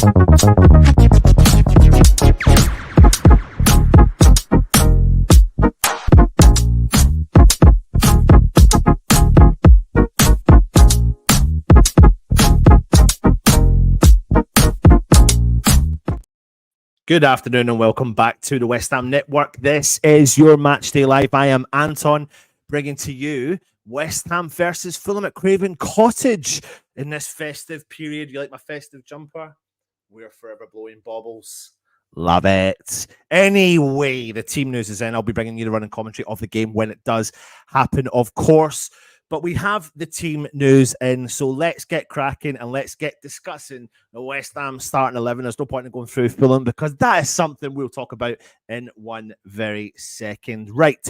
Good afternoon and welcome back to the West Ham Network. This is your Matchday Live. I am Anton, bringing to you West Ham versus Fulham at Craven Cottage in this festive period. You like my festive jumper? We're forever blowing baubles. Love it. Anyway, the team news is in. I'll be bringing you the running commentary of the game when it does happen, of course. But we have the team news in, so let's get cracking and let's get discussing the West Ham starting 11. There's no point in going through Fulham because that is something we'll talk about in one very second. Right,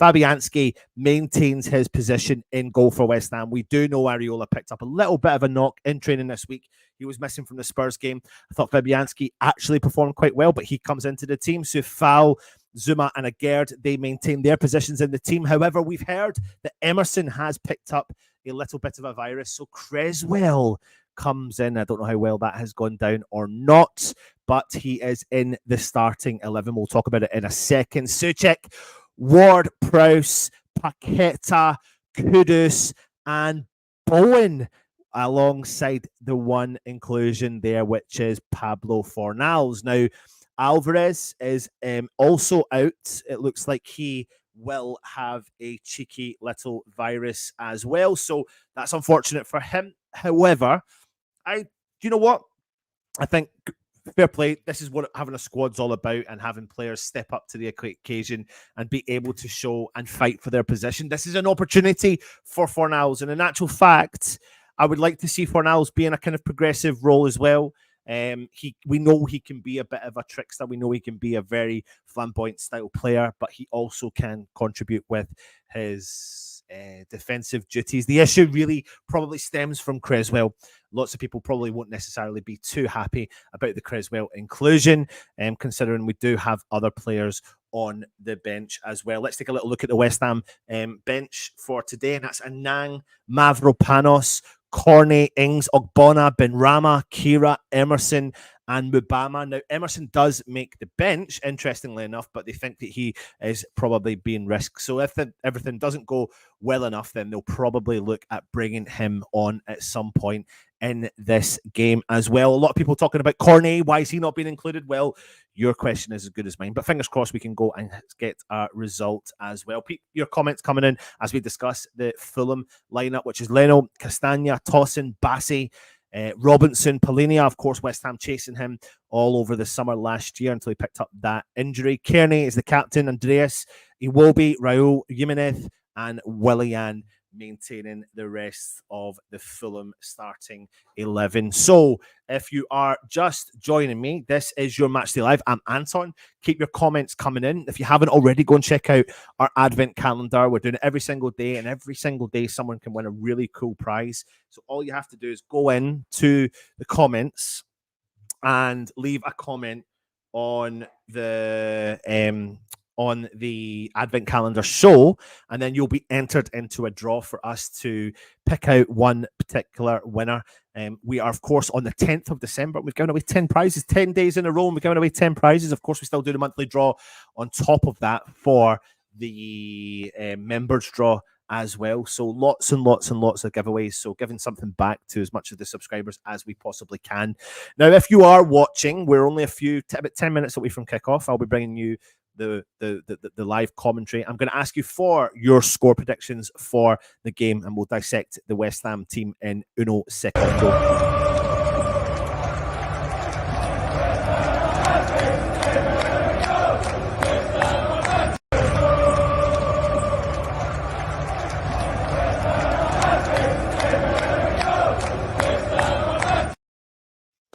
Fabianski maintains his position in goal for West Ham. We do know Areola picked up a little bit of a knock in training this week. He was missing from the Spurs game. I thought Fabianski actually performed quite well, but he comes into the team. Soufal, Zuma and Agerd, they maintain their positions in the team. However, we've heard that Emerson has picked up a little bit of a virus, so Creswell comes in. I don't know how well that has gone down or not, but he is in the starting 11. We'll talk about it in a second. Souček, Ward, Prowse, Paqueta, Kudus, and Bowen, alongside the one inclusion there, which is Pablo Fornals. Now, Alvarez is also out. It looks like he will have a cheeky little virus as well. So that's unfortunate for him. However, you know what? I think fair play. This is what having a squad's all about, and having players step up to the occasion and be able to show and fight for their position. This is an opportunity for Fornals. And in actual fact, I would like to see Fornals be in a kind of progressive role as well. We know he can be a bit of a trickster. We know he can be a very flamboyant style player, but he also can contribute with his defensive duties. The issue really probably stems from Creswell. Lots of people probably won't necessarily be too happy about the Creswell inclusion, considering we do have other players on the bench as well. Let's take a little look at the West Ham bench for today, and that's Anang, Mavropanos, Cornet, Ings, Ogbonna, Benrahma, Kira, Emerson, and Mubama. Now, Emerson does make the bench, interestingly enough, but they think that he is probably being risked. So if everything doesn't go well enough, then they'll probably look at bringing him on at some point in this game as well. A lot of people talking about Cornet. Why is he not being included? Well, your question is as good as mine, but fingers crossed we can go and get a result as well. Your comments coming in as we discuss the Fulham lineup, which is Leno, Castagna, Tossin, Bassi, Robinson, Polinia, of course, West Ham chasing him all over the summer last year until he picked up that injury. Kearney is the captain, Andreas, Iwobi, Raul, Jimenez, and Willian maintaining the rest of the Fulham starting 11. So if you are just joining me, this is your Matchday Live. I'm Anton. Keep your comments coming in. If you haven't already, go and check out our advent calendar. We're doing it every single day, and every single day someone can win a really cool prize. So all you have to do is go in to the comments and leave a comment on the advent calendar show, and then you'll be entered into a draw for us to pick out one particular winner. We are, of course, on the 10th of December. We've given away 10 prizes, 10 days in a row, and we've given away 10 prizes. Of course, we still do the monthly draw on top of that for the members draw as well. So lots and lots and lots of giveaways. So giving something back to as much of the subscribers as we possibly can. Now, if you are watching, we're only about 10 minutes away from kickoff. I'll be bringing you the live commentary. I'm going to ask you for your score predictions for the game, and we'll dissect the West Ham team in uno secondo.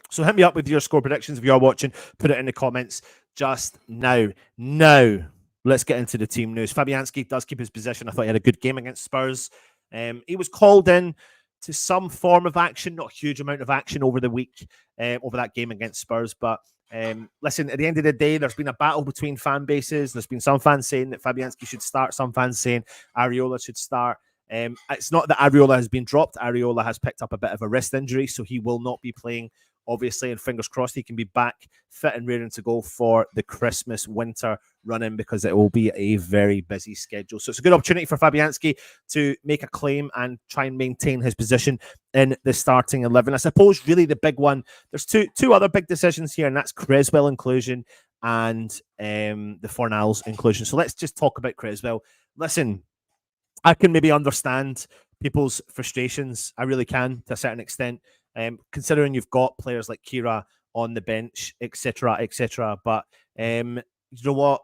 So hit me up with your score predictions if you are watching. Put it in the comments just now. Now, let's get into the team news. Fabianski does keep his position. I thought he had a good game against Spurs. He was called in to some form of action, not a huge amount of action over the week, over that game against Spurs. But listen, at the end of the day, there's been a battle between fan bases. There's been some fans saying that Fabianski should start, some fans saying Areola should start. It's not that Areola has been dropped. Areola has picked up a bit of a wrist injury, so he will not be playing obviously, and fingers crossed he can be back fit and ready to go for the Christmas winter run-in, because it will be a very busy schedule. So it's a good opportunity for Fabianski to make a claim and try and maintain his position in the starting 11. I suppose really the big one, there's two other big decisions here, and that's Creswell inclusion and the Fornals inclusion. So let's just talk about Creswell. Listen, I can maybe understand people's frustrations. I really can, to a certain extent, considering you've got players like Kira on the bench, etc., etc. But you know what?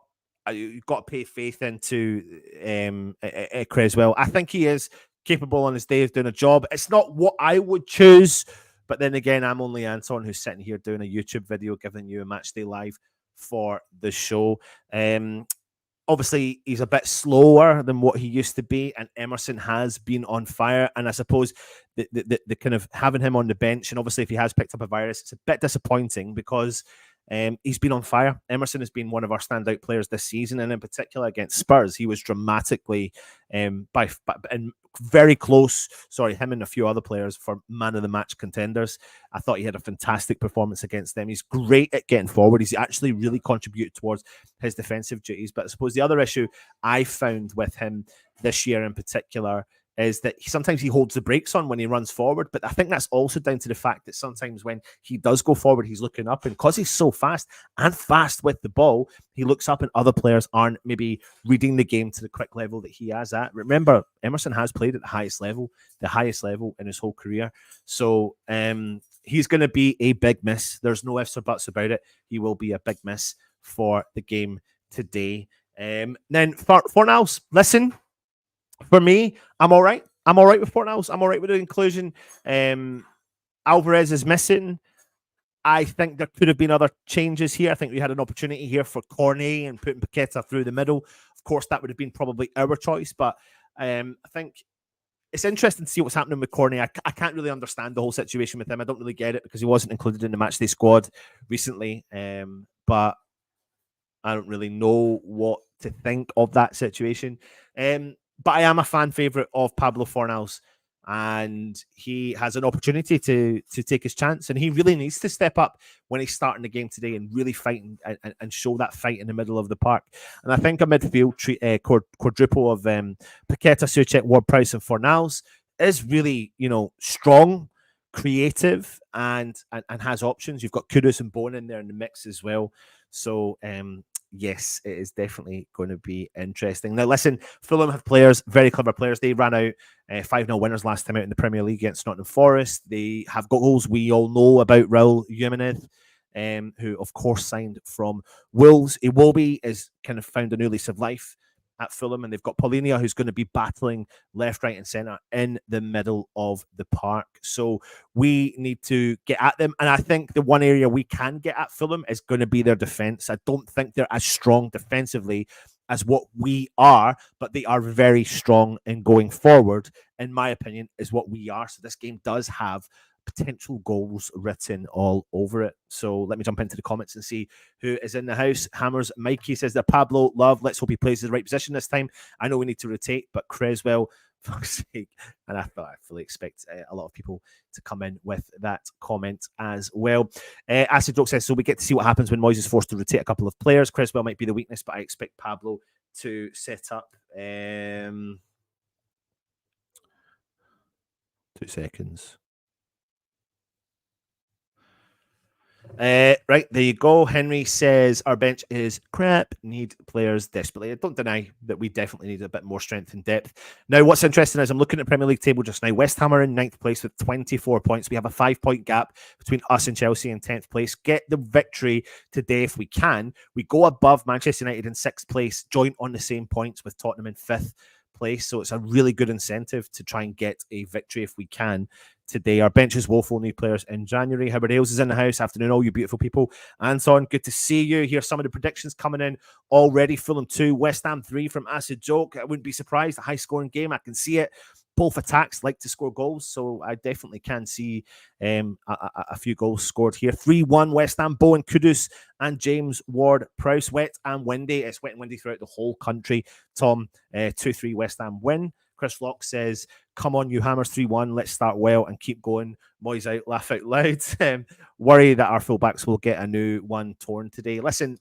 You've got to pay faith into Creswell. I think he is capable on his day of doing a job. It's not what I would choose, but then again, I'm only Anton, who's sitting here doing a YouTube video, giving you a Matchday live for the show. Obviously, he's a bit slower than what he used to be, and Emerson has been on fire. And I suppose the kind of having him on the bench, and obviously if he has picked up a virus, it's a bit disappointing because he's been on fire. Emerson has been one of our standout players this season, and in particular against Spurs, he was dramatically and very close. Sorry, him and a few other players for man of the match contenders. I thought he had a fantastic performance against them. He's great at getting forward. He's actually really contributed towards his defensive duties. But I suppose the other issue I found with him this year in particular is that sometimes he holds the brakes on when he runs forward. But I think that's also down to the fact that sometimes when he does go forward, he's looking up. And because he's so fast and fast with the ball, he looks up and other players aren't maybe reading the game to the quick level that he has at. Remember, Emerson has played at the highest level in his whole career. So he's going to be a big miss. There's no ifs or buts about it. He will be a big miss for the game today. Then for now, listen, for me, I'm all right. I'm all right with Fornals. I'm all right with the inclusion. Alvarez is missing. I think there could have been other changes here. I think we had an opportunity here for Cornet and putting Paqueta through the middle. Of course, that would have been probably our choice, but I think it's interesting to see what's happening with Cornet. I can't really understand the whole situation with him. I don't really get it because he wasn't included in the matchday squad recently, but I don't really know what to think of that situation. But I am a fan favourite of Pablo Fornals, and he has an opportunity to take his chance, and he really needs to step up when he's starting the game today and really fight and show that fight in the middle of the park. And I think a midfield quadruple of Paqueta, Souček, Ward-Prowse and Fornals is really, strong, creative, and has options. You've got Kudus and Bowen in there in the mix as well. So, yes, it is definitely going to be interesting. Now, listen, Fulham have players, very clever players. They ran out 5-0 winners last time out in the Premier League against Nottingham Forest. They have got goals. We all know about Raul Jimenez, who, of course, signed from Wolves. Iwobi has kind of found a new lease of life at Fulham, and they've got Paulinho, who's going to be battling left, right, and centre in the middle of the park. So we need to get at them, and I think the one area we can get at Fulham is going to be their defence. I don't think they're as strong defensively as what we are, but they are very strong in going forward, in my opinion, is what we are. So this game does have potential goals written all over it. So let me jump into the comments and see who is in the house. Hammers Mikey says that Pablo Love, let's hope he plays in the right position this time. I know we need to rotate, but Creswell, fuck's sake. And I fully expect a lot of people to come in with that comment as well. Acid Joke says, so we get to see what happens when Moyes is forced to rotate a couple of players. Creswell might be the weakness, but I expect Pablo to set up. 2 seconds. Right, there you go. Henry says our bench is crap, need players desperately. I don't deny that we definitely need a bit more strength and depth. Now, what's interesting is I'm looking at the Premier League table just now. West Ham are in 9th place with 24 points. We have a 5-point gap between us and Chelsea in 10th place. Get the victory today if we can. We go above Manchester United in 6th place, joint on the same points with Tottenham in 5th place. So it's a really good incentive to try and get a victory if we can today. Our bench is woeful, need players in January. Howard Ailes is in the house. Afternoon, all you beautiful people. Anton, good to see you. Here's some of the predictions coming in already. Fulham 2, West Ham 3 from Acid Joke. I wouldn't be surprised. A high-scoring game. I can see it. Both attacks like to score goals, so I definitely can see a few goals scored here. 3-1 West Ham, Bowen, Kudus, and James Ward-Prowse. Wet and windy. It's wet and windy throughout the whole country. Tom, 2-3 West Ham win. Chris Flock says, come on, you Hammers 3-1. Let's start well and keep going. Moyes out, laugh out loud. Worry that our fullbacks will get a new one torn today. Listen,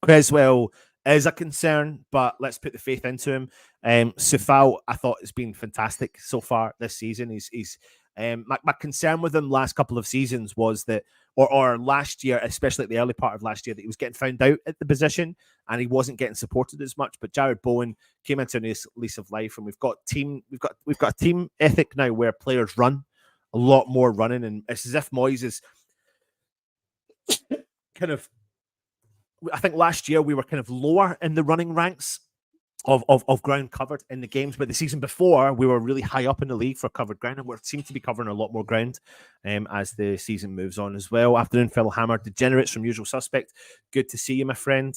Creswell is a concern, but let's put the faith into him. Sufal, I thought, has been fantastic so far this season. He's my concern with him last couple of seasons was that, or last year, especially at the early part of last year, that he was getting found out at the position and he wasn't getting supported as much. But Jared Bowen came into a new lease of life, and we've got a team ethic now where players run a lot more running, and it's as if Moyes is kind of. I think last year we were kind of lower in the running ranks of ground covered in the games, but the season before we were really high up in the league for covered ground, and we seem to be covering a lot more ground as the season moves on as well. Afternoon, Phil Hammer, Degenerates from Usual Suspect. Good to see you, my friend.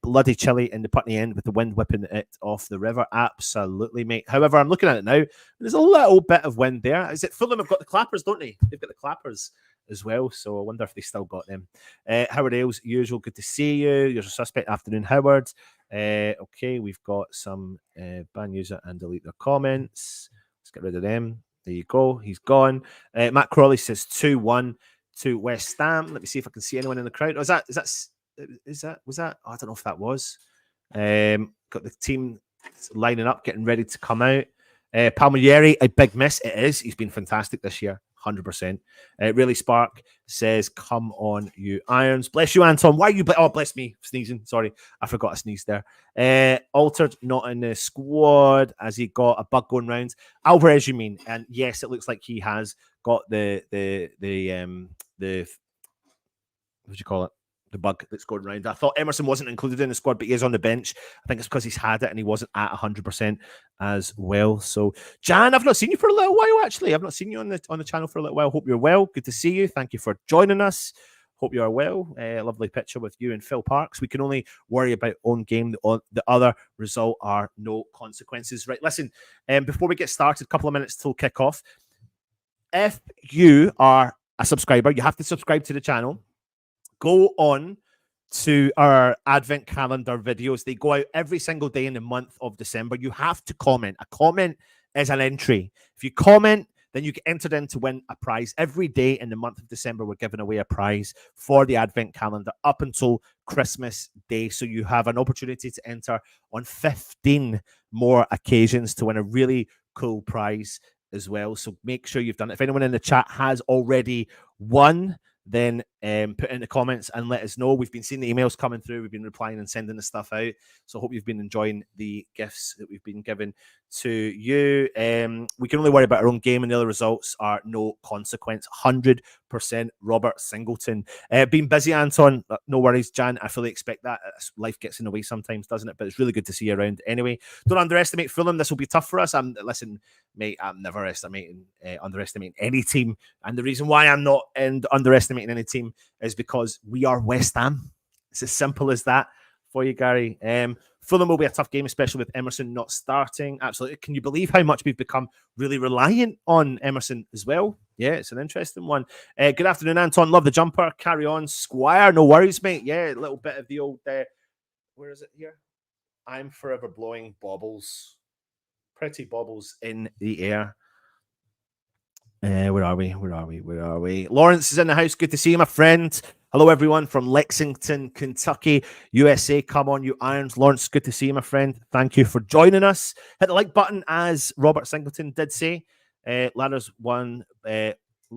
Bloody chilly in the Putney end with the wind whipping it off the river. Absolutely, mate. However, I'm looking at it now. There's a little bit of wind there. Is it Fulham have got the clappers, don't they? They've got the clappers as well, so I wonder if they still got them. Howard Ailes, usual, good to see you. Usual Suspect. Afternoon, Howard. Okay, we've got some ban user and delete their comments. Let's get rid of them. There you go. He's gone. Matt Crawley says 2-1 to West Ham. Let me see if I can see anyone in the crowd. Oh, was that? Oh, I don't know if that was. Got the team lining up, getting ready to come out. Palmieri, a big miss. It is. He's been fantastic this year. 100%. Really Spark says, come on, you Irons. Bless you, Anton. Why are you... oh, bless me. Sneezing. Sorry. I forgot I sneezed there. Altered, not in the squad, as he got a bug going round. Alvarez, you mean? And yes, it looks like he has got the what do you call it? The bug that's going around. I thought Emerson wasn't included in the squad, but he is on the bench. I think it's because he's had it and he wasn't at 100% as well. So, Jan, I've not seen you for a little while, actually. I've not seen you on the channel for a little while. Hope you're well. Good to see you. Thank you for joining us. Hope you are well. Lovely picture with you and Phil Parks. We can only worry about own game. The other result are no consequences. Right, listen, before we get started, a couple of minutes till kick off. If you are a subscriber, you have to subscribe to the channel. Go on to our advent calendar videos. They go out every single day in the month of December. You have to comment. A comment is an entry. If you comment, then you get entered in to win a prize. Every day in the month of December, we're giving away a prize for the advent calendar up until Christmas Day. So you have an opportunity to enter on 15 more occasions to win a really cool prize as well. So make sure you've done it. If anyone in the chat has already won, then put in the comments and let us know. We've been seeing the emails coming through. We've been replying and sending the stuff out. So I hope you've been enjoying the gifts that we've been given to you. We can only worry about our own game, and the other results are no consequence. 100% Robert Singleton. Been busy, Anton. No worries, Jan. I fully expect that. Life gets in the way sometimes, doesn't it? But it's really good to see you around anyway. Don't underestimate Fulham. This will be tough for us. Listen, mate, I'm never underestimating any team. And the reason why I'm not underestimating any team is because we are West Ham. It's as simple as that for you, Gary. Fulham will be a tough game, especially with Emerson not starting. Absolutely. Can you believe how much we've become really reliant on Emerson as well? Yeah, it's an interesting one. Good afternoon, Anton. Love the jumper. Carry on, Squire. No worries, mate. Yeah, a little bit of the old... where is it here? I'm forever blowing baubles. Pretty baubles in the air. Where are we? Lawrence is in the house. Good to see you, my friend. Hello, everyone from Lexington, Kentucky, USA. Come on, you Irons. Lawrence, good to see you, my friend. Thank you for joining us. Hit the like button, as Robert Singleton did say. Ladders won.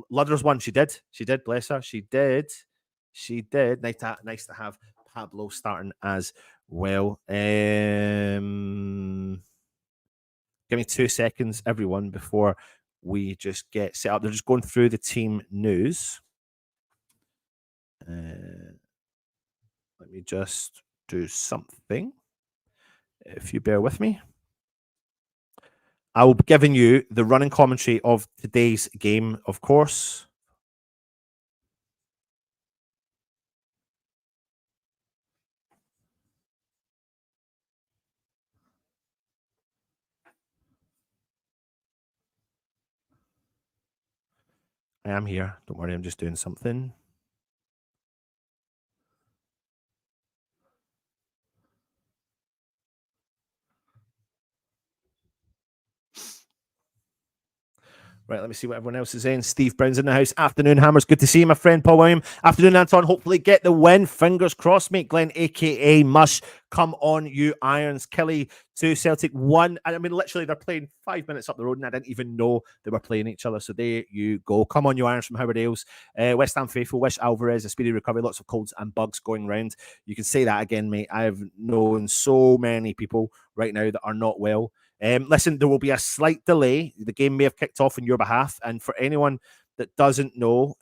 Ladders won. She did. Bless her. She did. Nice to have Pablo starting as well. Give me 2 seconds, everyone, before we just get set up. They're just going through the team news. Let me just do something. If you bear with me. I will be giving you the running commentary of today's game, of course. I am here. Don't worry, I'm just doing something. Right, let me see what everyone else is saying. Steve Brown's in the house. Afternoon, Hammers. Good to see you, my friend Paul William. Afternoon, Anton. Hopefully get the win. Fingers crossed, mate. Glenn, a.k.a. Mush. Come on, you Irons. Kelly 2, Celtic 1. I mean, literally, they're playing 5 minutes up the road, and I didn't even know they were playing each other. So there you go. Come on, you Irons from Howard Ailes. West Ham faithful. Wish Alvarez a speedy recovery. Lots of colds and bugs going round. You can say that again, mate. I've known so many people right now that are not well. Listen, there will be a slight delay. The game may have kicked off on your behalf. And for anyone that doesn't know,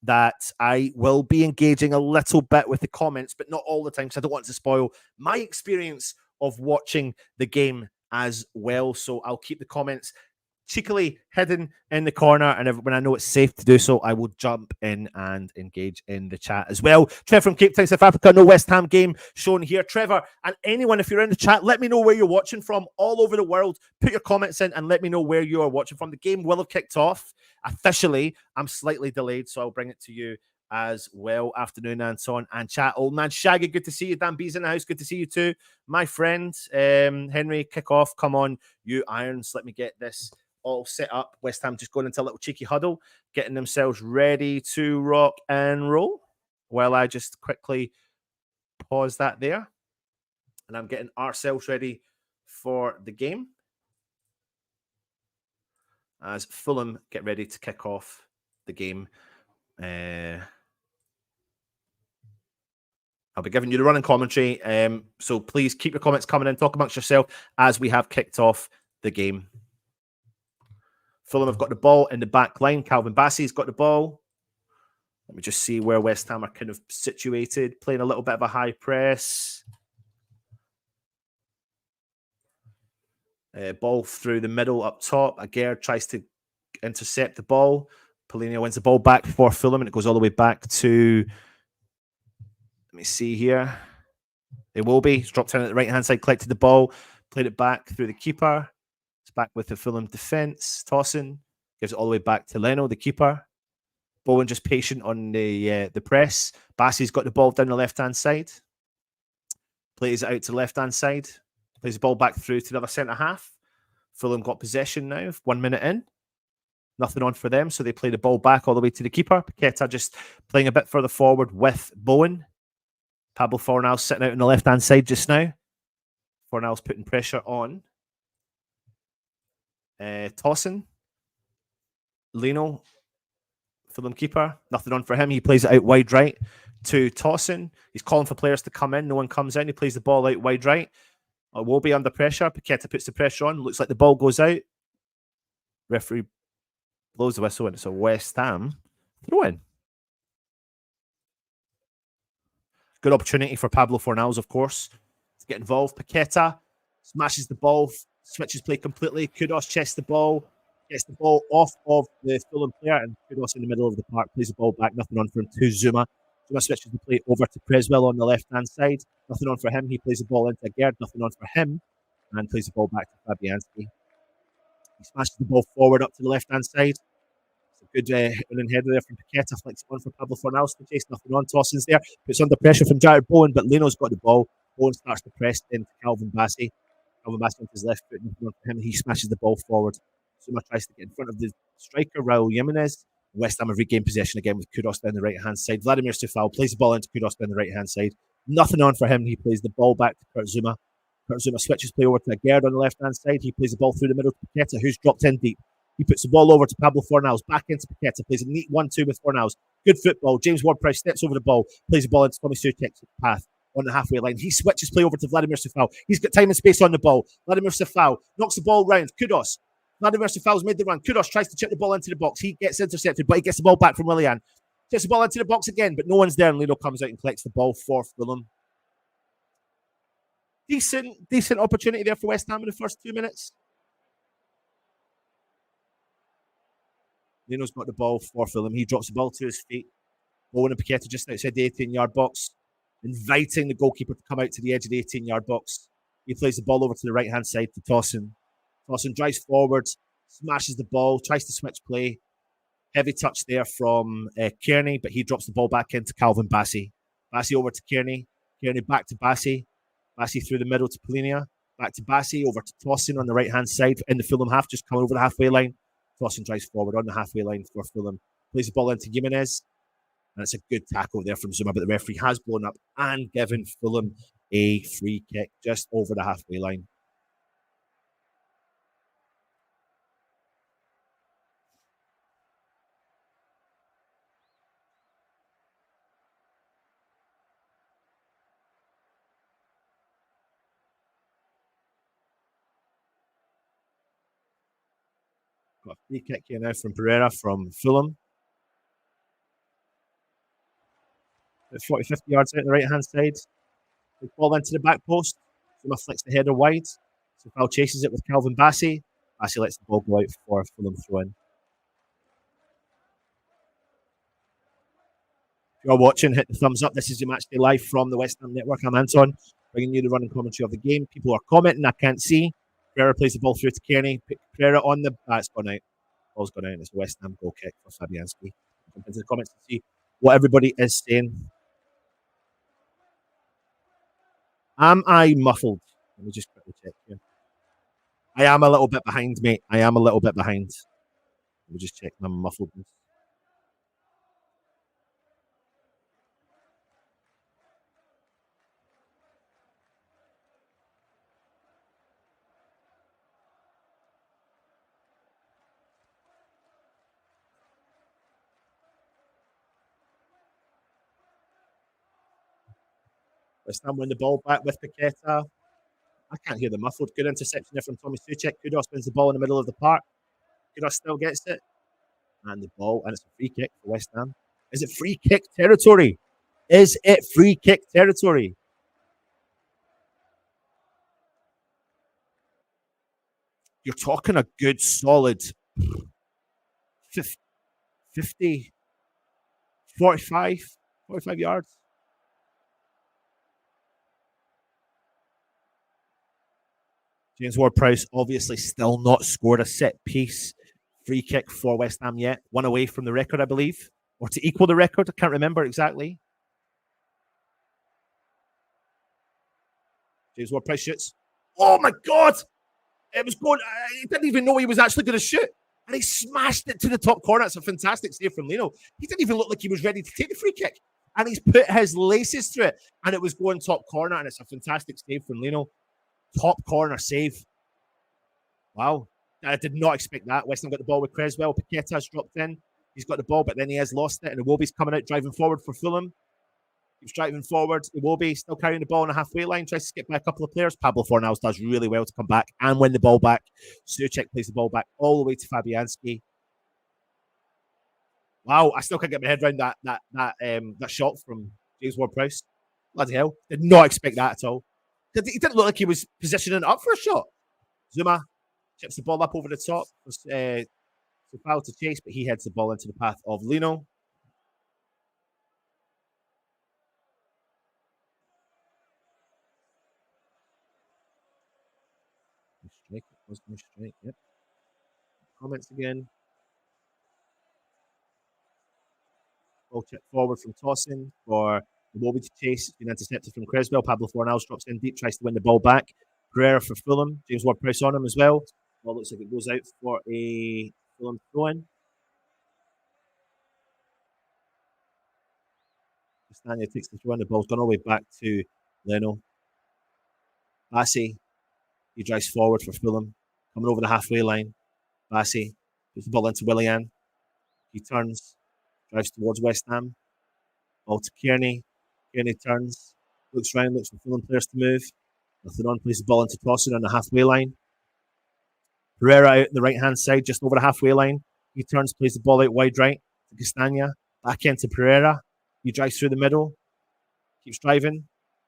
that I will be engaging a little bit with the comments, but not all the time, because I don't want to spoil my experience of watching the game as well. So I'll keep the comments cheekily hidden in the corner, and when I know it's safe to do so, I will jump in and engage in the chat as well. Trevor from Cape Town, South Africa. No West Ham game shown here. Trevor, and anyone, if you're in the chat, let me know where you're watching from all over the world. Put your comments in and let me know where you are watching from. The game will have kicked off officially. I'm slightly delayed, so I'll bring it to you as well. Afternoon, Anton and chat. Old man Shaggy, good to see you. Dan B's in the house, good to see you too, my friend. Henry, kick off. Come on, you Irons. Let me get this all set up. West Ham just going into a little cheeky huddle, getting themselves ready to rock and roll. While I just quickly pause that there, and I'm getting ourselves ready for the game as Fulham get ready to kick off the game. I'll be giving you the running commentary, so please keep your comments coming in. Talk amongst yourself as we have kicked off the game. Fulham have got the ball in the back line. Calvin Bassey's got the ball. Let me just see where West Ham are kind of situated. Playing a little bit of a high press. Ball through the middle up top. Aguerd tries to intercept the ball. Polina wins the ball back for Fulham, and it goes all the way back to... Let me see here. It will be. It's dropped in at the right-hand side, collected the ball, played it back through the keeper. Back with the Fulham defence. Tossing gives it all the way back to Leno, the keeper. Bowen just patient on the press. Bassey's got the ball down the left-hand side. Plays it out to the left-hand side. Plays the ball back through to the other centre-half. Fulham got possession now, 1 minute in. Nothing on for them, so they play the ball back all the way to the keeper. Paqueta just playing a bit further forward with Bowen. Pablo Fornals sitting out on the left-hand side just now. Fornals putting pressure on. Tossing. Leno, Fulham keeper. Nothing on for him. He plays it out wide right to Tossing. He's calling for players to come in. No one comes in. He plays the ball out wide right. It will be under pressure. Paqueta puts the pressure on. Looks like the ball goes out. Referee blows the whistle, and it's a West Ham throw in. Good opportunity for Pablo Fornals, of course, to get involved. Paqueta smashes the ball. Switches play completely. Kudos chests the ball. Gets the ball off of the Fulham player, and Kudos in the middle of the park plays the ball back. Nothing on for him to Zuma. Zuma switches the play over to Creswell on the left-hand side. Nothing on for him. He plays the ball into Aguerd. Nothing on for him. And plays the ball back to Fabianski. He smashes the ball forward up to the left-hand side. It's a good running header there from Paqueta. Flicks on for Pablo Fornals to chase. Nothing on. Tossins there. Puts under pressure from Jared Bowen, but Leno's got the ball. Bowen starts to press into Calvin Bassey. Calvin Bassey with his left foot, nothing on for him. He smashes the ball forward. Zuma tries to get in front of the striker, Raul Jimenez. West Ham have regained possession again with Kudos down the right-hand side. Vladimir Sufal plays the ball into Kudos down the right-hand side. Nothing on for him. He plays the ball back to Kurt Zuma. Kurt Zuma switches play over to Aguerd on the left-hand side. He plays the ball through the middle to Paqueta, who's dropped in deep. He puts the ball over to Pablo Fornals, back into Paqueta, plays a neat 1-2 with Fornals. Good football. James Ward-Prowse steps over the ball, plays the ball into Tommy Soucek's path on the halfway line. He switches play over to Vladimir Sufal. He's got time and space on the ball. Vladimir Sufal knocks the ball round. Kudos. Vladimir Sufal's made the run. Kudos tries to chip the ball into the box. He gets intercepted, but he gets the ball back from Willian. Chips the ball into the box again, but no one's there, and Leno comes out and collects the ball for Fulham. Decent opportunity there for West Ham in the first 2 minutes. Leno's got the ball for Fulham. He drops the ball to his feet. Bowen and Paqueta just outside the 18-yard box, inviting the goalkeeper to come out to the edge of the 18-yard box. He plays the ball over to the right-hand side to Tosin. Tosin drives forward, smashes the ball, tries to switch play. Heavy touch there from Kearney, but he drops the ball back into Calvin Bassey. Bassey over to Kearney. Kearney back to Bassey. Bassey through the middle to Polinia. Back to Bassey, over to Tossin on the right-hand side in the Fulham half, just coming over the halfway line. Tossin drives forward on the halfway line for Fulham. Plays the ball into Jimenez. And it's a good tackle there from Zuma, but the referee has blown up and given Fulham a free kick just over the halfway line. Got a free kick here now from Pereira from Fulham. 40, 50 yards out on the right-hand side. Big ball into the back post. Zuma flicks the header wide. So Foul chases it with Calvin Bassey. Bassey lets the ball go out for Fulham throw-in. If you're watching, hit the thumbs up. This is your Matchday Live from the West Ham Network. I'm Anton, bringing you the running commentary of the game. People are commenting. I can't see. Pereira plays the ball through to Kearney. Pereira on the... It's gone out. Ball's gone out. It's a West Ham goal kick for Fabianski. Jump into the comments to see what everybody is saying. Am I muffled? Let me just quickly check here. I am a little bit behind, mate. I am a little bit behind. Let me just check my muffledness. West Ham win the ball back with Paqueta. I can't hear the muffled. Good interception there from Tommy Suchek. Kudos wins the ball in the middle of the park. Kudos still gets it. And the ball, and it's a free kick for West Ham. Is it free kick territory? Is it free kick territory? You're talking a good solid 50, 45 yards. James Ward-Prowse obviously still not scored a set-piece free kick for West Ham yet. One away from the record, I believe. Or to equal the record. I can't remember exactly. James Ward-Prowse shoots. Oh, my God! It was going... He didn't even know he was actually going to shoot. And he smashed it to the top corner. It's a fantastic save from Leno. He didn't even look like he was ready to take the free kick. And he's put his laces through it. And it was going top corner. And it's a fantastic save from Leno. Top corner save. Wow. I did not expect that. West Ham got the ball with Creswell. Paqueta's dropped in. He's got the ball, but then he has lost it. And Iwobi's coming out, driving forward for Fulham. Keeps driving forward. Iwobi still carrying the ball on the halfway line. Tries to skip by a couple of players. Pablo Fornals does really well to come back and win the ball back. Suchek plays the ball back all the way to Fabianski. Wow. I still can't get my head around that shot from James Ward-Prowse. Bloody hell. Did not expect that at all. He didn't look like he was positioning up for a shot. Zuma chips the ball up over the top for Foul to chase, but he heads the ball into the path of Leno. Strike. It was no strike. Yep. Comments again. Ball chip forward from Tossin for Iwobi to chase. It's been intercepted from Creswell. Pablo Fornals drops in deep, tries to win the ball back. Pereira for Fulham. James Ward-Prowse on him as well. Ball looks like it goes out for a Fulham throw-in. Castagna takes the throw-in. The ball's gone all the way back to Leno. Bassey. He drives forward for Fulham. Coming over the halfway line. Bassey puts the ball into Willian. He turns. Drives towards West Ham. Ball to Kearney. Kearney turns. Looks round. Looks for Fulham players to move. Nothing on. Plays the ball into Tossin on the halfway line. Pereira out on the right-hand side, just over the halfway line. He turns, plays the ball out wide right to Castagna. Back into Pereira. He drives through the middle. Keeps driving.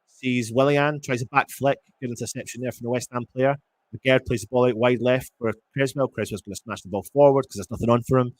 Sees Willian. Tries a back flick. Good interception there from the West Ham player. McGurk plays the ball out wide left for Creswell. Creswell's going to smash the ball forward because there's nothing on for him.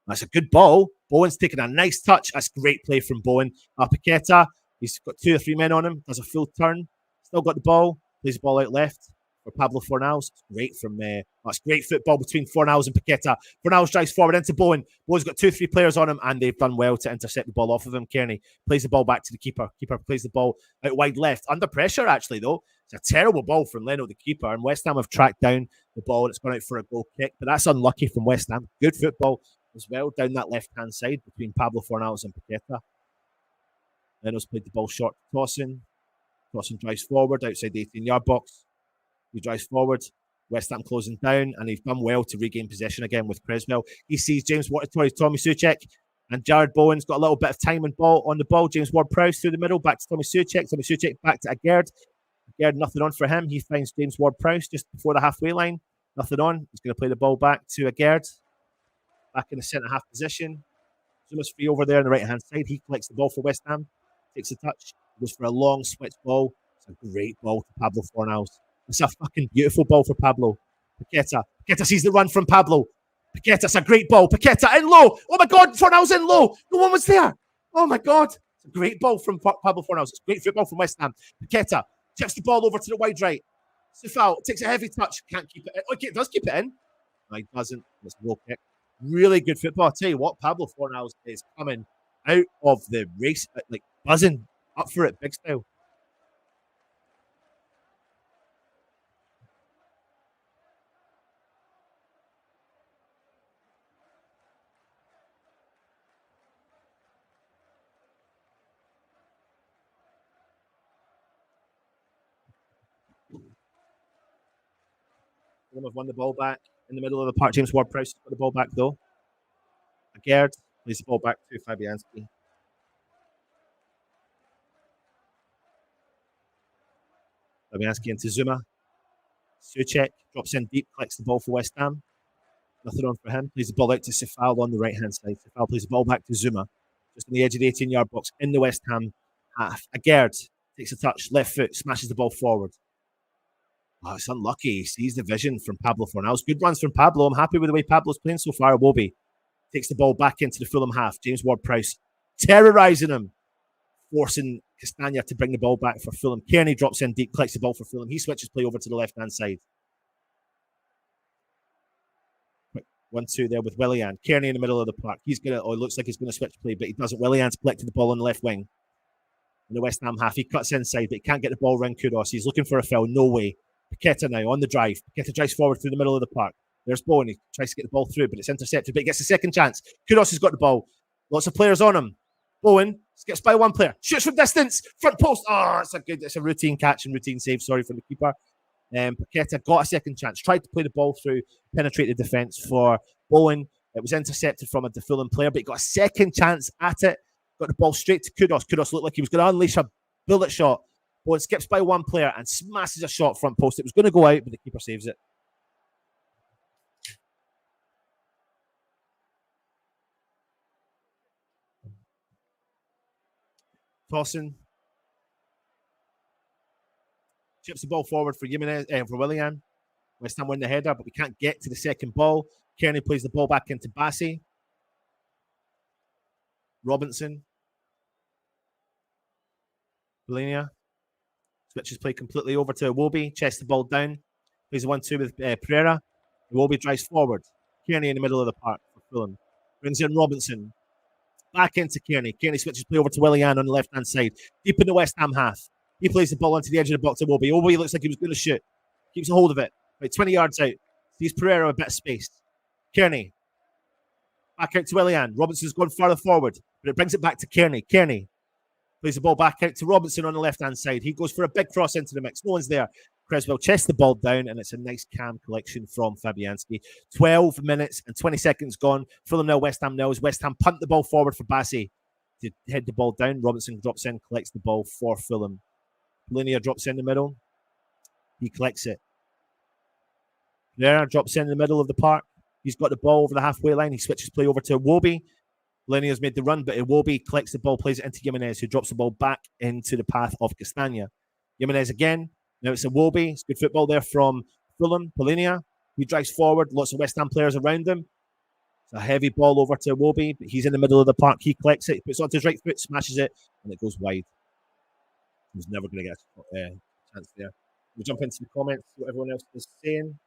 That's a good ball. Bowen's taking a nice touch. That's great play from Bowen. Paqueta, he's got 2 or 3 men on him. Does a full turn. Still got the ball. Plays the ball out left for Pablo Fornals. It's great from that's great football between Fornals and Paqueta. Fornals drives forward into Bowen. Bowen's got 2 or 3 players on him, and they've done well to intercept the ball off of him. Kearney plays the ball back to the keeper. Keeper plays the ball out wide left. Under pressure, actually, though. It's a terrible ball from Leno, the keeper, and West Ham have tracked down the ball and it's gone out for a goal kick, but that's unlucky from West Ham. Good football as well down that left-hand side between Pablo Fornals and Paqueta. Leno's played the ball short to Tossin. Tossin drives forward outside the 18-yard box. He drives forward. West Ham closing down, and he's done well to regain possession again with Creswell. He sees James Ward-Prowse, Tommy Soucek, and Jared Bowen's got a little bit of time and ball on the ball. James Ward-Prowse through the middle, back to Tommy Soucek. Tommy Soucek back to Agerd. Agerd, nothing on for him. He finds James Ward-Prowse just before the halfway line. Nothing on. He's going to play the ball back to Agerd. Back in the centre-half position. Zuma's free over there on the right-hand side. He collects the ball for West Ham. Takes a touch. Goes for a long switch ball. It's a great ball to Pablo Fornals. It's a fucking beautiful ball for Pablo. Paqueta sees the run from Pablo. Paqueta, it's a great ball. Paqueta in low. Oh my God, Fornals in low. No one was there. Oh my God. It's a great ball from Pablo Fornals. It's great football from West Ham. Paqueta chips the ball over to the wide right. Sifal takes a heavy touch. Can't keep it in. Okay, it does keep it in. No, he doesn't. It's a low kick. Really good football. I'll tell you what, Pablo Fornals is coming out of the race, like buzzing up for it, big style. Fulham have won the ball back in the middle of the park. James Ward-Prowse got the ball back though. Agerd plays the ball back to Fabianski. Fabianski into Zuma. Soucek drops in deep, collects the ball for West Ham. Nothing on for him. Plays the ball out to Sifal on the right-hand side. Sifal plays the ball back to Zuma. Just on the edge of the 18-yard box in the West Ham half. Agerd takes a touch, left foot, smashes the ball forward. Oh, it's unlucky. He sees the vision from Pablo Fornals. Good runs from Pablo. I'm happy with the way Pablo's playing so far. Iwobi takes the ball back into the Fulham half. James Ward-Prowse terrorising him, forcing Castagna to bring the ball back for Fulham. Kearney drops in deep, collects the ball for Fulham. He switches play over to the left-hand side. 1-2 there with Willian. Kearney in the middle of the park. He's going to, it looks like he's going to switch play, but he doesn't. Willian's collected the ball on the left wing. In the West Ham half, he cuts inside, but he can't get the ball around Kudos. He's looking for a foul. No way. Paqueta now on the drive. Paqueta drives forward through the middle of the park. There's Bowen. He tries to get the ball through, but it's intercepted. But he gets a second chance. Kudos has got the ball. Lots of players on him. Bowen gets by one player. Shoots from distance. Front post. Oh, it's a routine catch and routine save. Sorry for the keeper. Paqueta got a second chance. Tried to play the ball through. Penetrate the defence for Bowen. It was intercepted from a Fulham player, but he got a second chance at it. Got the ball straight to Kudos. Kudos looked like he was going to unleash a bullet shot. Bowen skips by one player and smashes a shot front post. It was going to go out, but the keeper saves it. Tossin chips the ball forward for Jimenez, for Willian. West Ham win the header, but we can't get to the second ball. Kearney plays the ball back into Bassi. Robinson. Belania. Switches play completely over to Iwobi. Chests the ball down. Plays the 1-2 with Pereira. Iwobi drives forward. Kearney in the middle of the park for Fulham. Brings in Robinson. Back into Kearney. Kearney switches play over to Willian on the left-hand side. Deep in the West Ham half. He plays the ball onto the edge of the box to Iwobi. Iwobi looks like he was going to shoot. Keeps a hold of it. About 20 yards out. Sees Pereira a bit of space. Kearney. Back out to Willian. Robinson's gone further forward, but it brings it back to Kearney. Kearney plays the ball back out to Robinson on the left-hand side. He goes for a big cross into the mix. No one's there. Creswell chests the ball down, and it's a nice calm collection from Fabianski. 12 minutes and 20 seconds gone. Fulham nil, West Ham nil. West Ham punt the ball forward for Bassi to head the ball down. Robinson drops in, collects the ball for Fulham. Linear drops in the middle. He collects it. Pereira drops in the middle of the park. He's got the ball over the halfway line. He switches play over to Iwobi. Linear's made the run, but Iwobi collects the ball, plays it into Jimenez, who drops the ball back into the path of Castagna. Jimenez again. Now it's Iwobi. It's good football there from Fulham. Polinia. He drives forward. Lots of West Ham players around him. It's a heavy ball over to Iwobi, but he's in the middle of the park. He collects it. He puts it onto his right foot, smashes it, and it goes wide. He was never going to get a chance there. We'll jump into the comments, see what everyone else is saying.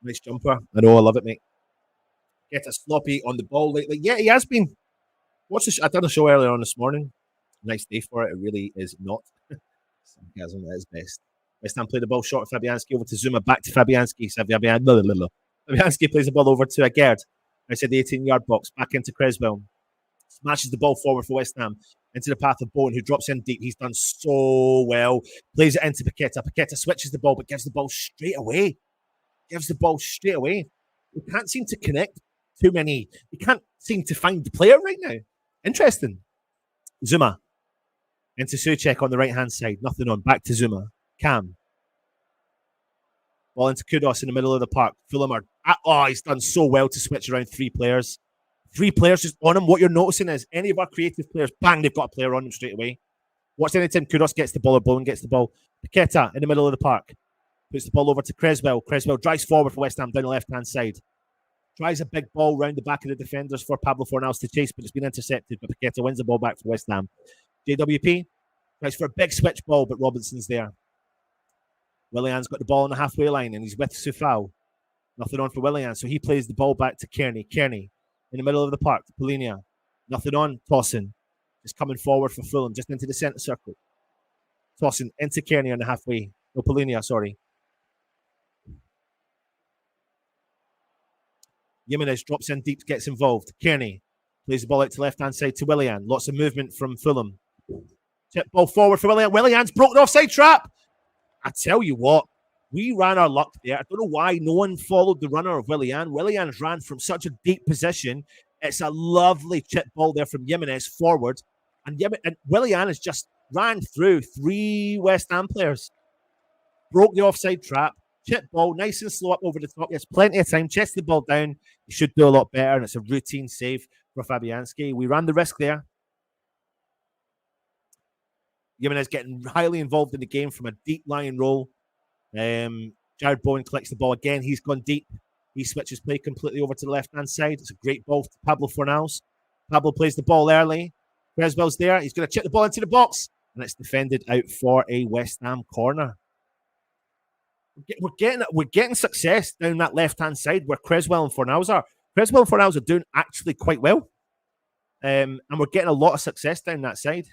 Nice jumper. I know, I love it, mate. Get a sloppy on the ball lately. Yeah, he has been. I done a show earlier on this morning. Nice day for it. It really is not. Sarcasm at its best. West Ham play the ball short. Fabianski over to Zuma. Back to Fabianski. Fabianski plays the ball over to Gerd. I said the 18-yard box. Back into Creswell. Smashes the ball forward for West Ham into the path of Bowen, who drops in deep. He's done so well. Plays it into Paqueta. Paqueta switches the ball, but gives the ball straight away. We can't seem to connect too many. We can't seem to find the player right now. Interesting. Zuma into Souček on the right-hand side. Nothing on. Back to Zuma. Cam. Ball into Kudos in the middle of the park. Fulham are... he's done so well to switch around three players. Three players just on him. What you're noticing is any of our creative players, bang, they've got a player on them straight away. Watch anytime Kudos gets the ball or Bowen gets the ball. Paqueta in the middle of the park. Puts the ball over to Creswell. Creswell drives forward for West Ham down the left-hand side. Tries a big ball round the back of the defenders for Pablo Fornals to chase, but it's been intercepted. But Paqueta wins the ball back for West Ham. JWP tries for a big switch ball, but Robinson's there. Willian's got the ball on the halfway line, and he's with Sufal. Nothing on for Willian, so he plays the ball back to Kearney. Kearney in the middle of the park to Polinia. Nothing on. Tossin just coming forward for Fulham, just into the centre circle. Tossin into Kearney on the halfway. No, Polinia, sorry. Jimenez drops in deep, gets involved. Kearney plays the ball out to left-hand side to Willian. Lots of movement from Fulham. Tip ball forward for Willian. Willian's broken the offside trap. I tell you what, we ran our luck there. I don't know why no one followed the runner of Willian. Willian's ran from such a deep position. It's a lovely chip ball there from Jimenez forward. And Willian has just ran through three West Ham players. Broke the offside trap. Chip ball, nice and slow up over the top. He has plenty of time. Chests the ball down. He should do a lot better, and it's a routine save for Fabianski. We ran the risk there. Jimenez getting highly involved in the game from a deep line roll. Jared Bowen collects the ball again. He's gone deep. He switches play completely over to the left-hand side. It's a great ball to Pablo Fornals. Pablo plays the ball early. Creswell's there. He's going to chip the ball into the box, and it's defended out for a West Ham corner. We're getting success down that left-hand side where Creswell and Fornals are. Creswell and Fornals are doing actually quite well. And we're getting a lot of success down that side.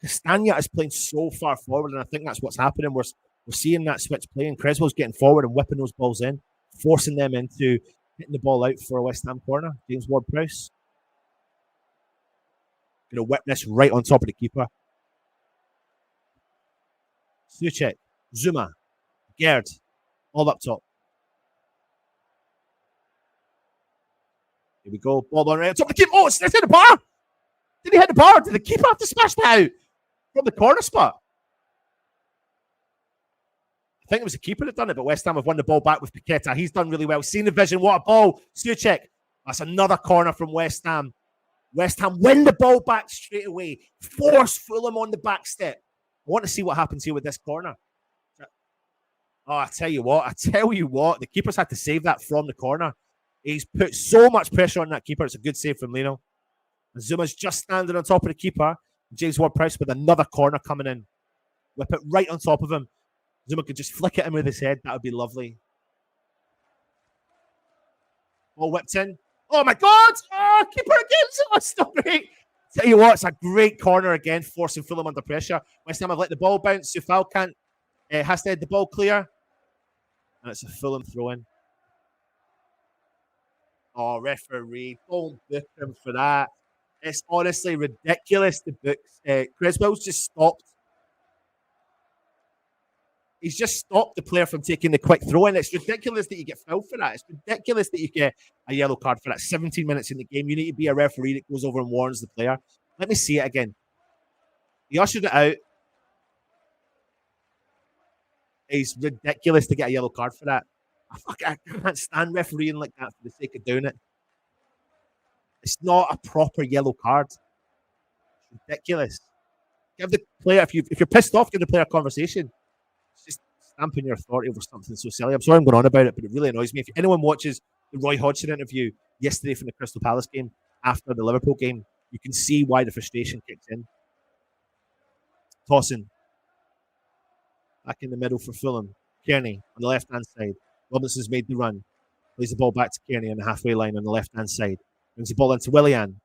Castagna is playing so far forward, and I think that's what's happening. We're seeing that switch play, and Creswell's getting forward and whipping those balls in, forcing them into hitting the ball out for a West Ham corner. James Ward-Prowse. Going to whip this right on top of the keeper. Souček. Zuma, Gerd, all up top. Here we go. Ball on right on top of the keeper. Oh, it's hit the bar. Did he hit the bar? Did the keeper have to smash that out from the corner spot? I think it was the keeper that done it, but West Ham have won the ball back with Paqueta. He's done really well. Seen the vision. What a ball. Souček. That's another corner from West Ham. West Ham win the ball back straight away. Force Fulham on the back step. I want to see what happens here with this corner. Oh, I tell you what, the keeper's had to save that from the corner. He's put so much pressure on that keeper. It's a good save from Leno. And Zuma's just standing on top of the keeper. James Ward-Prowse with another corner coming in. Whip it right on top of him. Zuma could just flick at him with his head. That would be lovely. Ball whipped in. Oh, my God. Oh, keeper again. Oh, it's not great. Tell you what, it's a great corner again, forcing Fulham under pressure. West Ham have let the ball bounce. Sufal has to head the ball clear. And it's a Fulham throw-in. Oh, referee, don't book him for that. It's honestly ridiculous to book. Creswell's just stopped. He's just stopped the player from taking the quick throw-in. It's ridiculous that you get fouled for that. It's ridiculous that you get a yellow card for that. 17 minutes in the game. You need to be a referee that goes over and warns the player. Let me see it again. He ushered it out. It's ridiculous to get a yellow card for that. I can't stand refereeing like that for the sake of doing it. It's not a proper yellow card. It's ridiculous. Give the player, if you're pissed off, give the player a conversation. It's just stamping your authority over something so silly. I'm sorry I'm going on about it, but it really annoys me. If anyone watches the Roy Hodgson interview yesterday from the Crystal Palace game after the Liverpool game, you can see why the frustration kicks in. Tossing. Back in the middle for Fulham. Kearney on the left-hand side. Robinson's made the run. Plays the ball back to Kearney on the halfway line on the left-hand side. Brings the ball into Willian.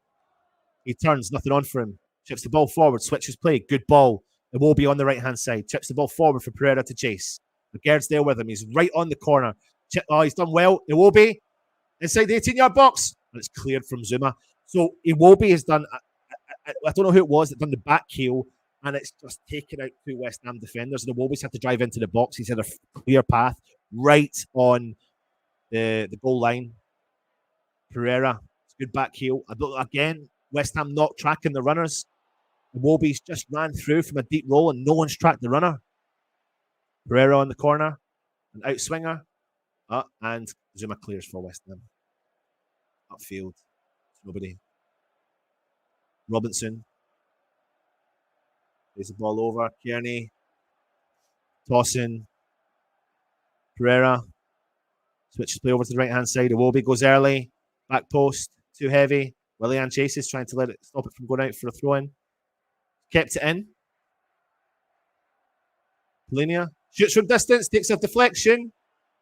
He turns, nothing on for him. Chips the ball forward, switches play. Good ball. It will be on the right-hand side. Chips the ball forward for Pereira to chase. McGird's there with him. He's right on the corner. He's done well. It will be inside the 18-yard box. And it's cleared from Zuma. So Iwobi has done, I don't know who it was that done the back heel, and it's just taken out two West Ham defenders. And Iwobi's had to drive into the box. He's had a clear path right on the goal line. Pereira, it's good back heel. Again, West Ham not tracking the runners. Iwobi's just ran through from a deep roll, and no one's tracked the runner. Pereira on the corner, an out swinger, and Zuma clears for West Ham. Upfield, nobody. Robinson plays the ball over. Kearney, tossing. Pereira switches play over to the right hand side. Iwobi goes early, back post, too heavy. Willian chases, trying to stop it from going out for a throw in. Kept it in. Polinia shoots from distance, takes a deflection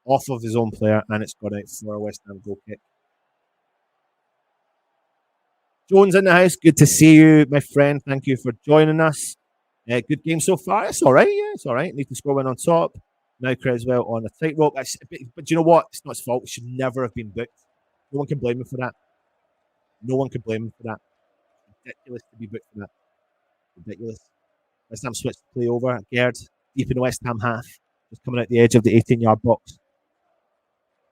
off of his own player, and it's gone out for a West Ham goal kick. Jones in the house. Good to see you, my friend. Thank you for joining us. Good game so far. It's all right. Yeah, it's all right. Need to score one on top. Now Creswell on a tightrope. But do you know what? It's not his fault. It should never have been booked. No one can blame him for that. No one can blame him for that. Ridiculous to be booked for that. Ridiculous. West Ham switched the play over. Gerd deep in the West Ham half. Just coming out the edge of the 18-yard box.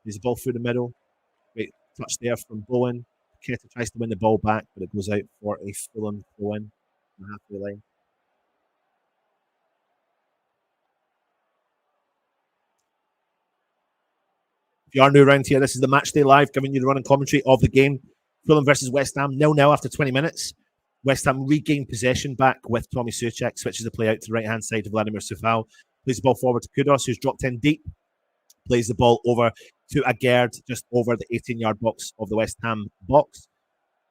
There's a ball through the middle. Great touch there from Bowen. Keta tries to win the ball back, but it goes out for a Fulham throw-in on the halfway line. If you are new around here, this is the Matchday Live, giving you the running commentary of the game. Fulham versus West Ham, 0-0 after 20 minutes. West Ham regain possession back with Tommy Souček, switches the play out to the right-hand side to Vladimir Coufal, plays the ball forward to Kudos, who's dropped in deep, plays the ball over to Agerd, just over the 18-yard box of the West Ham box.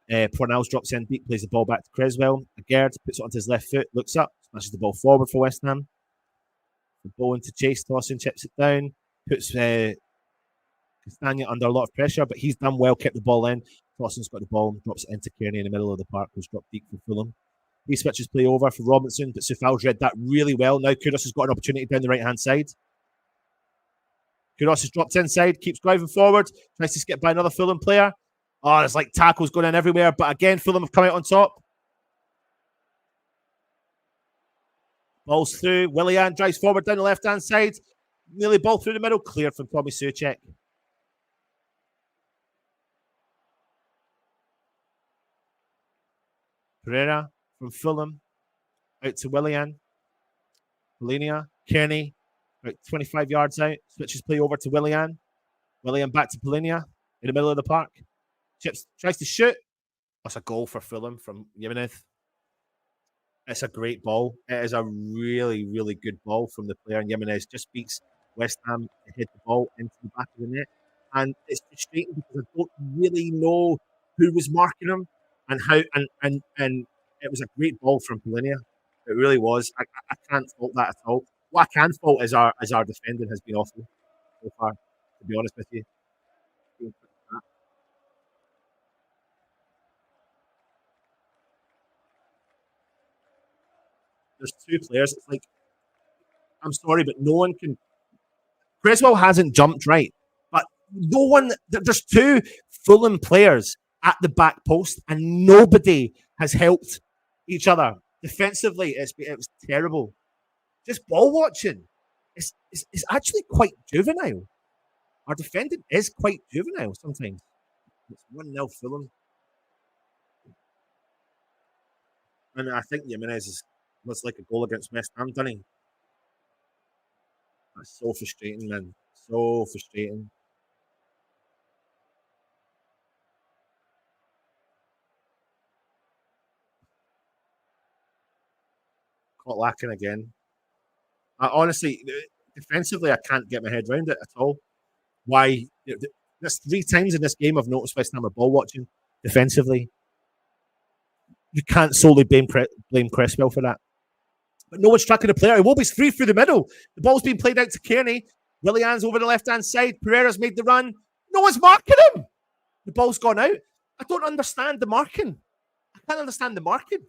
Fornals drops in deep, plays the ball back to Creswell. Agerd puts it onto his left foot, looks up, smashes the ball forward for West Ham. Bowen to chase, tossing, chips it down, puts Castagna under a lot of pressure, but he's done well, kept the ball in. Dawson's got the ball, drops it into Kearney in the middle of the park, who's dropped deep for Fulham. He switches play over for Robinson, but Coufal's read that really well. Now Kudos has got an opportunity down the right-hand side. Kudos has dropped inside, keeps driving forward, tries to skip by another Fulham player. Oh, there's like tackles going in everywhere, but again, Fulham have come out on top. Ball's through. Willian drives forward down the left-hand side. Nearly ball through the middle, cleared from Tommy Souček. Pereira from Fulham out to Willian. Polinia, Kearney, about 25 yards out, switches play over to Willian. Willian back to Polinia in the middle of the park. Chips tries to shoot. That's a goal for Fulham from Jimenez. It's a great ball. It is a really, really good ball from the player, and Jimenez just beats West Ham to hit the ball into the back of the net. And it's frustrating because I don't really know who was marking him and how. And it was a great ball from Polinia. It really was. I can't fault that at all. What I can fault is our defending has been awful so far, to be honest with you. There's two players. It's like, I'm sorry, but no one can. Creswell hasn't jumped right, but no one. There's two Fulham players at the back post, and nobody has helped each other defensively. It was terrible. Just ball watching. It's actually quite juvenile. Our defending is quite juvenile sometimes. It's 1-0 Fulham, and I think Jimenez was like a goal against West Ham, didn't he? That's so frustrating, man. So frustrating. Caught lacking again. Honestly, defensively, I can't get my head around it at all. Why? There's 3 times in this game I've noticed West Ham are ball watching defensively. You can't solely blame Cresswell for that. But no one's tracking the player. Iwobi's free through the middle. The ball's being played out to Kearney. Willian's over the left-hand side. Pereira's made the run. No one's marking him. The ball's gone out. I don't understand the marking. can't understand the marking.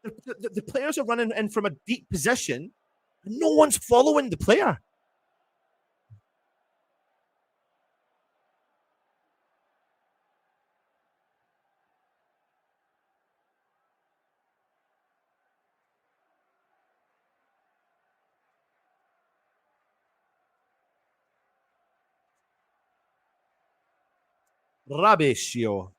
The players are running in from a deep position, and no one's following the player. Rabiscio.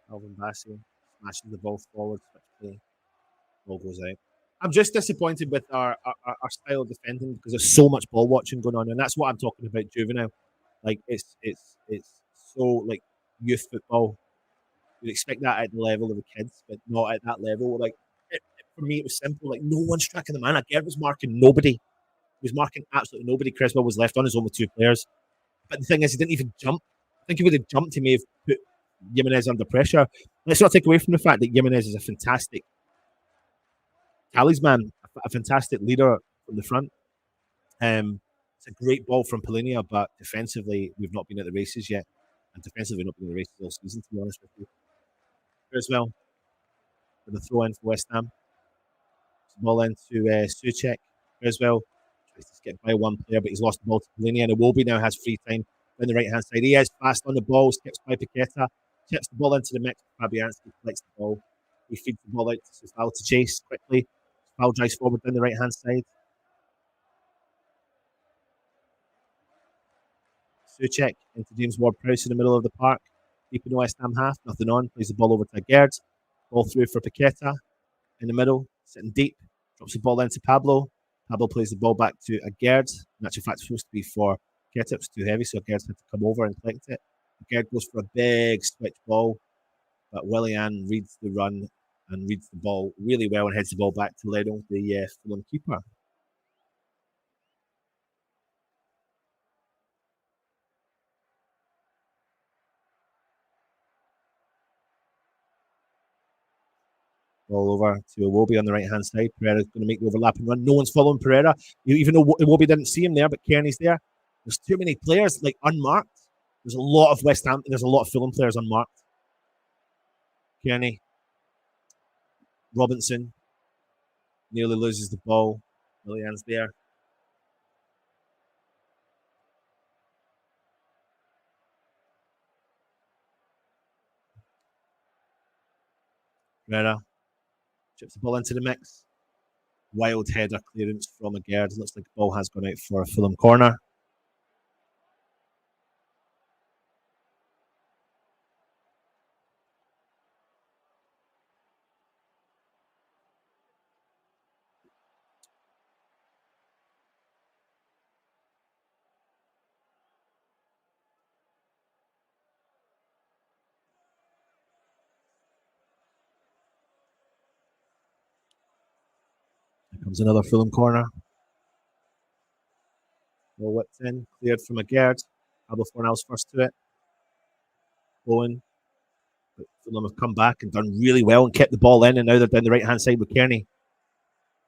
Calvin Bassey smashing the ball forward, switch play, ball goes out. I'm just disappointed with our style of defending because there's so much ball watching going on, and that's what I'm talking about. Juvenile, like it's so like youth football. You'd expect that at the level of the kids, but not at that level. Like for me, it was simple. Like no one's tracking the man. Agger was marking nobody. He was marking absolutely nobody. Creswell was left on his own with two players. But the thing is, he didn't even jump. I think if he would have jumped, he may have put Jimenez under pressure. Let's not take away from the fact that Jimenez is a fantastic talisman, a fantastic leader from the front. It's a great ball from Polinia, but defensively, we've not been at the races yet. And defensively, we've not been at the races all season, to be honest with you. As well, with the throw in for West Ham. Ball into Suchek as well. Tries to get by one player, but he's lost the ball to Polinia. And Iwobi now has free time on the right hand side. He is fast on the ball, skips by Paqueta, chips the ball into the mix. Fabianski collects the ball. He feeds the ball out to Sufal to chase quickly. Sufal drives forward down the right hand side. Suchek into James Ward-Prowse in the middle of the park. Deep in the West Ham half, nothing on. Plays the ball over to Gerd. Ball through for Paqueta in the middle, sitting deep. Drops the ball into Pablo. Pablo plays the ball back to Gerd. In actual fact, it's supposed to be for Paqueta. It was too heavy, so Gerd had to come over and collect it. Gerd goes for a big switch ball, but Willian reads the run and reads the ball really well and heads the ball back to Leno, the Fulham keeper. Ball over to Iwobi on the right hand side. Pereira's going to make the overlap and run. No one's following Pereira, even though Iwobi didn't see him there, but Kearney's there. There's too many players like unmarked. There's a lot of West Ham. There's a lot of Fulham players unmarked. Kearney, Robinson nearly loses the ball. Willian's there. Pereira chips the ball into the mix. Wild header clearance from Agerd. Looks like the ball has gone out for a Fulham corner. Here comes another Fulham corner. Ball whipped in, cleared from Agerd. Pablo Fornals first to it. Bowen. But Fulham have come back and done really well and kept the ball in, and now they're down the right hand side with Kearney.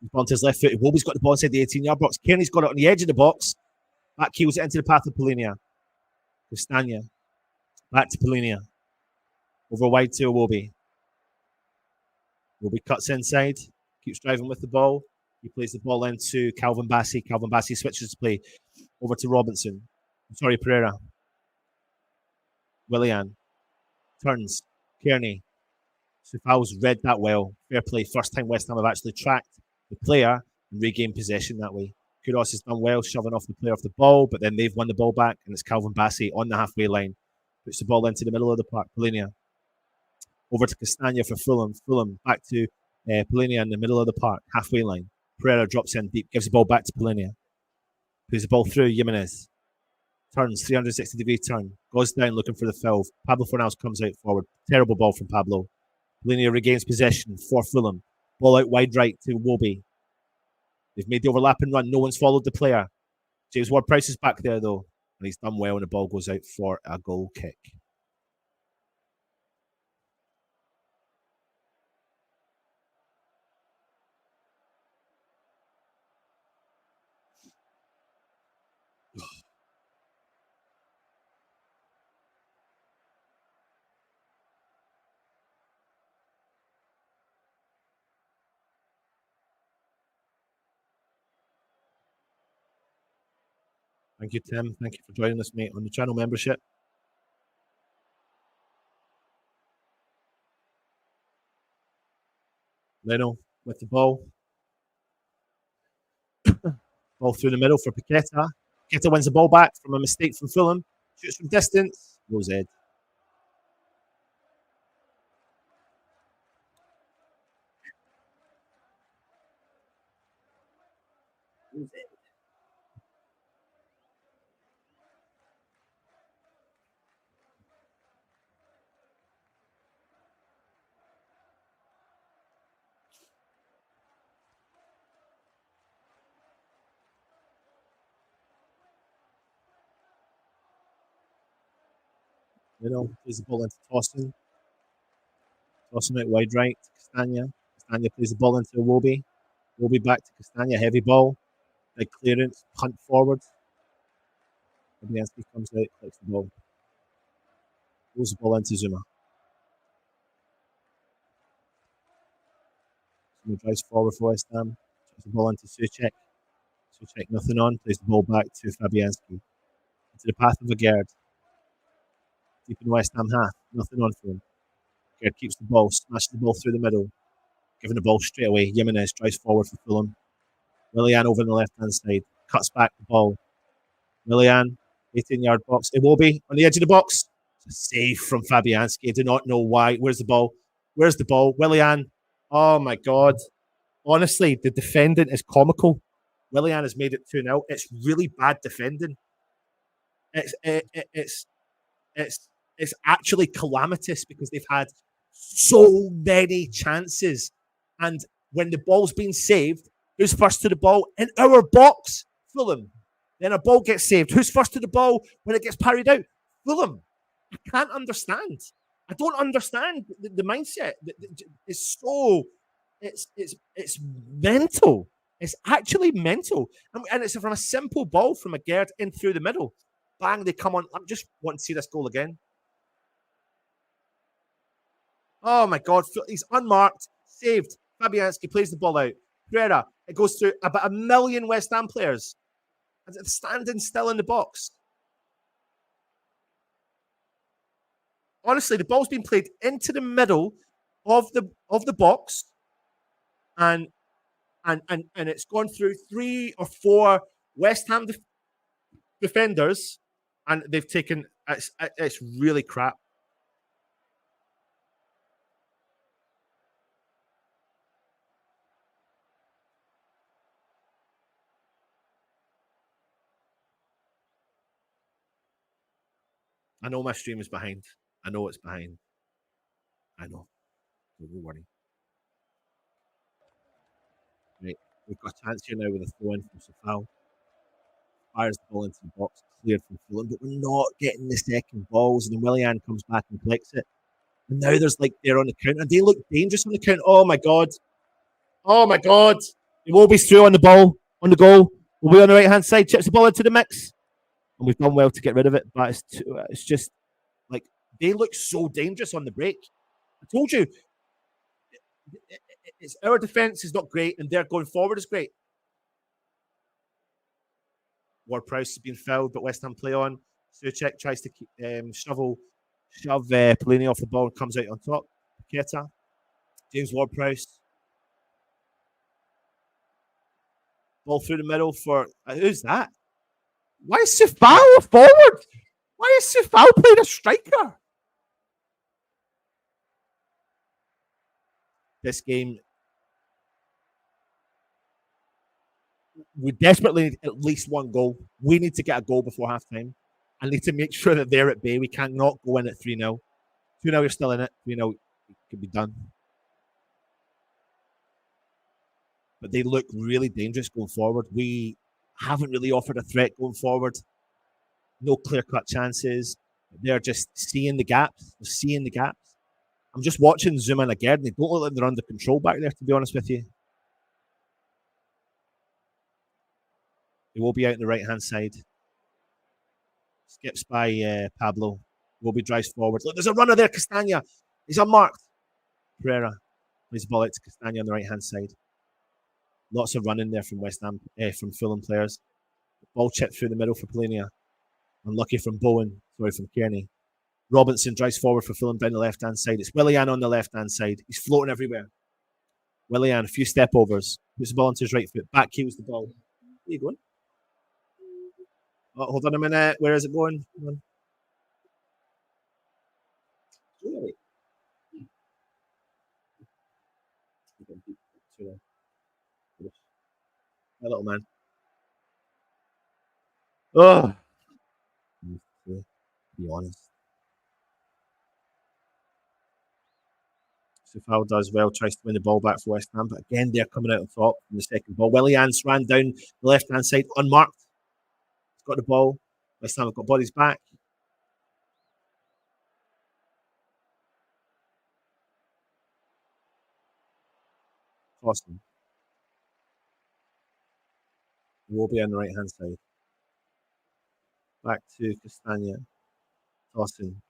He's on to his left foot. Iwobi's got the ball inside the 18-yard box. Kearney's got it on the edge of the box. Back heels it into the path of Polinia. Castagna. Back to Polinia. Over wide to Iwobi. Iwobi cuts inside. Keeps driving with the ball. He plays the ball into Calvin Bassey. Calvin Bassey switches to play over to Robinson. Sorry, Pereira. Willian. Turns. Kearney. Sufal's read that well. Fair play. First time West Ham have actually tracked the player and regained possession that way. Kouros has done well, shoving off the player off the ball, but then they've won the ball back, and it's Calvin Bassey on the halfway line. Puts the ball into the middle of the park. Polinia. Over to Castagna for Fulham. Fulham back to Polinia in the middle of the park, halfway line. Pereira drops in deep, gives the ball back to Polinia. Plays the ball through Jimenez. Turns, 360-degree turn. Goes down looking for the fill. Pablo Fornals comes out forward. Terrible ball from Pablo. Polinia regains possession for Fulham. Ball out wide right to Iwobi. They've made the overlap and run. No one's followed the player. James Ward-Prowse is back there, though. And he's done well, and the ball goes out for a goal kick. Thank you, Tim. Thank you for joining us, mate, on the channel membership. Leno with the ball. Ball through the middle for Paqueta. Paqueta wins the ball back from a mistake from Fulham. Shoots from distance. Goes Ed. Plays the ball into Tossin. Tossin out wide right to Castagna. Castagna plays the ball into Iwobi. Iwobi back to Castagna. Heavy ball. Big clearance. Punt forward. Fabianski comes out, collects the ball. Throws the ball into Zuma. Zuma drives forward for West Ham. Throws the ball into Souček. Souček nothing on. Plays the ball back to Fabianski. Into the path of Agard. Deep in West Ham half. Nothing on for him. Agard keeps the ball. Smashes the ball through the middle. Giving the ball straight away. Jimenez drives forward for Fulham. Willian over on the left-hand side. Cuts back the ball. Willian, 18-yard box. Iwobi on the edge of the box. It's a save from Fabianski. I do not know why. Where's the ball? Where's the ball? Willian. Oh, my God. Honestly, the defending is comical. Willian has made it 2-0. It's really bad defending. It's actually calamitous because they've had so many chances. And when the ball's been saved, who's first to the ball? In our box, Fulham. Then a ball gets saved. Who's first to the ball when it gets parried out? Fulham. I can't understand. I don't understand the mindset. It's so, it's mental. It's actually mental. And it's from a simple ball from a Gerd in through the middle. Bang, they come on. I just want to see this goal again. Oh my God, he's unmarked, saved. Fabianski plays the ball out. Pereira, it goes through about a million West Ham players. It's standing still in the box. Honestly, the ball's been played into the middle of the box, and it's gone through 3 or 4 West Ham defenders, and they've taken it's really crap. I know my stream is behind. I know it's behind. I know. Don't worry. Right. We've got a chance here now with a throw in from Safal. Fires the ball into the box, cleared from Fulham, but we're not getting the second balls. And then Willian comes back and collects it. And now there's like they're on the counter. And they look dangerous on the counter. Oh my God. Oh my God. It will be through on the ball, on the goal. We'll be on the right hand side, chips the ball into the mix. And we've done well to get rid of it, but it's just like they look so dangerous on the break. I told you, it's our defense is not great, and their going forward is great. Ward-Prowse has been fouled, but West Ham play on. Souček tries to shove Pelini off the ball and comes out on top. Paqueta, James Ward-Prowse. Ball through the middle for who's that? Why is Safal a forward? Why is Safal playing a striker? This game, we desperately need at least one goal. We need to get a goal before half time. I need to make sure that they're at bay. We cannot go in at 3-0. 2-0, you're still in it. 3-0, it could be done. But they look really dangerous going forward. We haven't really offered a threat going forward. No clear-cut chances. They're just seeing the gaps. They're seeing the gaps. I'm just watching zoom in again. They don't look like they're under control back there, to be honest with you. They will be out on the right-hand side. Skips by Pablo. Will be drives forward. Look, there's a runner there, Castagna. He's unmarked. Pereira plays the ball out to Castagna on the right-hand side. Lots of running there from West Ham, from Fulham players. Ball chipped through the middle for Polina. Unlucky from Bowen. Sorry, from Kearney. Robinson drives forward for Fulham down the left-hand side. It's Willian on the left-hand side. He's floating everywhere. Willian, a few step overs. Puts the ball onto his right foot. Back heels the ball. Where are you going? Oh, hold on a minute. Where is it going? Really? My little man. Oh, to be honest. Sufal does well, tries to win the ball back for West Ham, but again, they're coming out on top in the second ball. Willians ran down the left hand side, unmarked. He's got the ball. West Ham have got bodies back. Austin will be on the right hand side. Back to Castagna. Austin.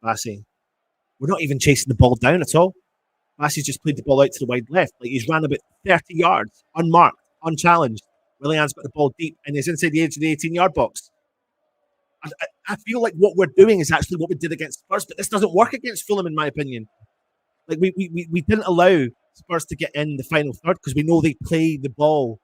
Bassi. We're not even chasing the ball down at all. Bassi's just played the ball out to the wide left. Like he's ran about 30 yards, unmarked, unchallenged. Willian's got the ball deep and he's inside the edge of the 18-yard box. I feel like what we're doing is actually what we did against Spurs, but this doesn't work against Fulham, in my opinion. Like we didn't allow Spurs to get in the final third because we know they play the ball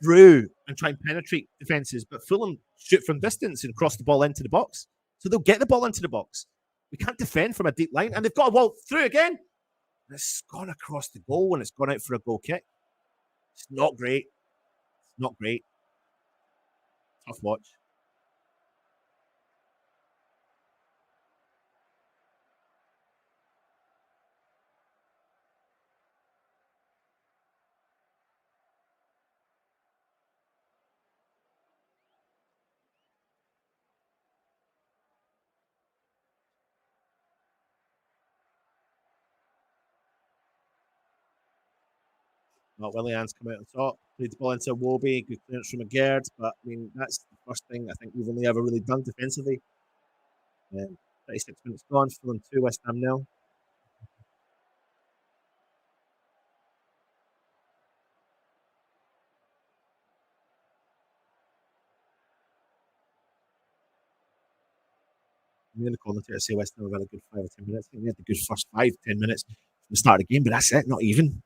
through and try and penetrate defenses, but Fulham shoot from distance and cross the ball into the box. So they'll get the ball into the box. We can't defend from a deep line, and they've got a ball through again. And it's gone across the goal and it's gone out for a goal kick. It's not great. It's not great. Tough watch. Not Willian's come out on top. Played the ball into Wobie. Good clearance from McGaird. But, I mean, that's the first thing I think we've only ever really done defensively. 36 minutes gone. Fulham 2, West Ham 0. I'm going to commentator say West Ham have had a good 5 or 10 minutes. I think they had the good first 5-10 minutes from the start of the game, but that's it. Not even.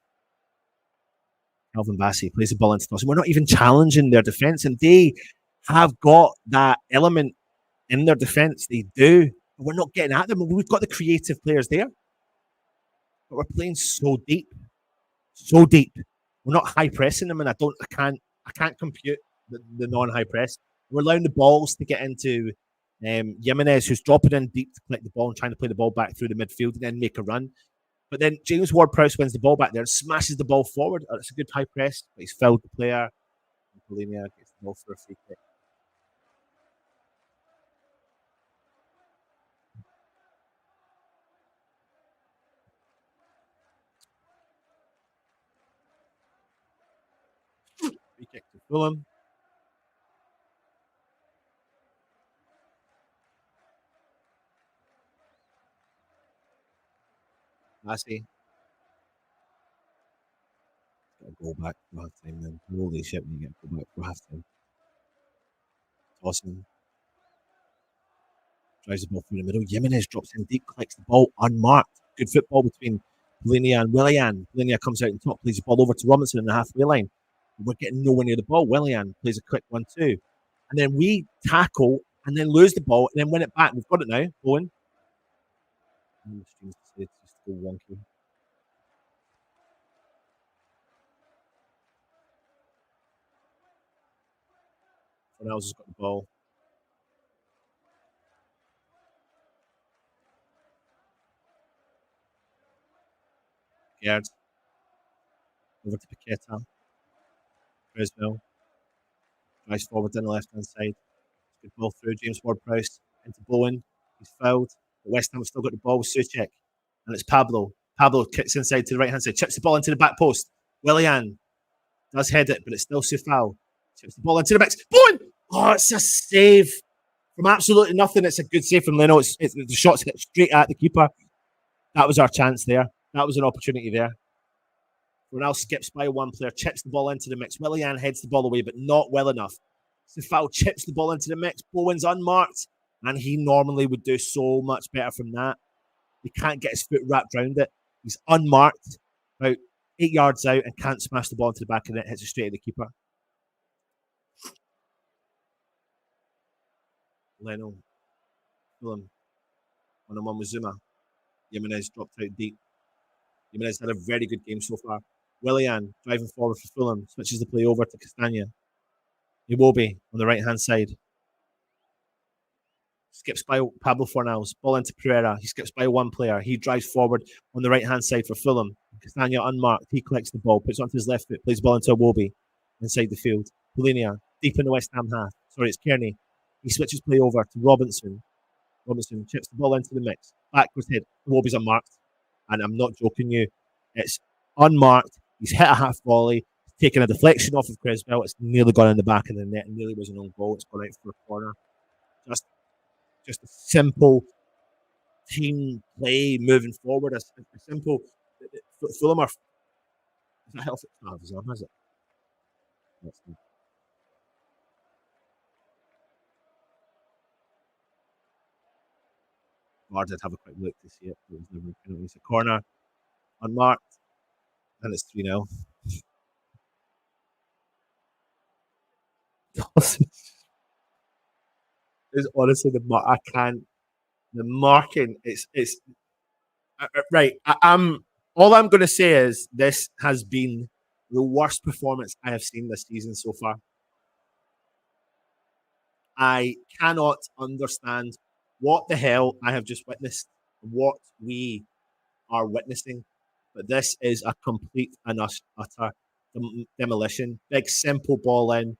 Calvin Bassey plays the ball into Dawson. We're not even challenging their defence, and they have got that element in their defence. They do. But we're not getting at them. We've got the creative players there, but we're playing so deep, so deep. We're not high pressing them, and I can't compute the non-high press. We're allowing the balls to get into Jimenez, who's dropping in deep to collect the ball and trying to play the ball back through the midfield and then make a run. But then James Ward-Prowse wins the ball back there and smashes the ball forward. It's a good high press, but he's fouled the player. Polina gets the ball for a free kick. Free kick to Fulham. Massey. Got a goal back for half time then. Holy shit, when you get a goal back for half time. Dawson drives the ball through the middle. Jimenez drops in deep, collects the ball unmarked. Good football between Linnea and Willian. Linnea comes out on top, plays the ball over to Robinson in the halfway line. We're getting nowhere near the ball. Willian plays a quick 1-2. And then we tackle and then lose the ball and then win it back. We've got it now. Owen. It's just go wonky. Fornals has got the ball. Gerd. Over to Paqueta. Creswell. Drives forward down the left-hand side. Good ball through. James Ward-Prowse into Bowen. He's fouled. But West Ham have still got the ball. Suchek. And it's Pablo. Pablo kicks inside to the right-hand side. Chips the ball into the back post. Willian does head it, but it's still Sufal. Chips the ball into the mix. Bowen! Oh, it's a save from absolutely nothing. It's a good save from Leno. The shot's hit straight at the keeper. That was our chance there. That was an opportunity there. Ronaldo skips by one player, chips the ball into the mix. Willian heads the ball away, but not well enough. Sufal chips the ball into the mix. Bowen's unmarked, and he normally would do so much better from that. He can't get his foot wrapped around it. He's unmarked, about 8 yards out, and can't smash the ball into the back of the net. Hits it straight at the keeper. Leno, Fulham, 1-on-1 with Zuma. Jimenez dropped out deep. Jimenez had a very good game so far. Willian driving forward for Fulham, switches the play over to Castagna. Iwobi on the right-hand side. Skips by Pablo Fornals. Ball into Pereira. He skips by one player. He drives forward on the right-hand side for Fulham. Castagna unmarked. He collects the ball, puts it onto his left foot, plays the ball into Iwobi inside the field. Polinia, deep in the West Ham half. Sorry, it's Kearney. He switches play over to Robinson. Robinson chips the ball into the mix. Backwards hit. Iwobi's unmarked. And I'm not joking you. It's unmarked. He's hit a half volley. Taken a deflection off of Creswell. It's nearly gone in the back of the net and nearly was an own goal. It's gone out for a corner. Just a simple team play moving forward. A simple Fulham are. Is that healthy? No, it's not, is it? I did have a quick look to see it. It was never, it's a corner, unmarked, and it's 3-0. It's honestly I can't. The marking, it's right. I'm all I'm going to say is this has been the worst performance I have seen this season so far. I cannot understand what the hell I have just witnessed, what we are witnessing. But this is a complete and utter demolition. Big, simple ball in,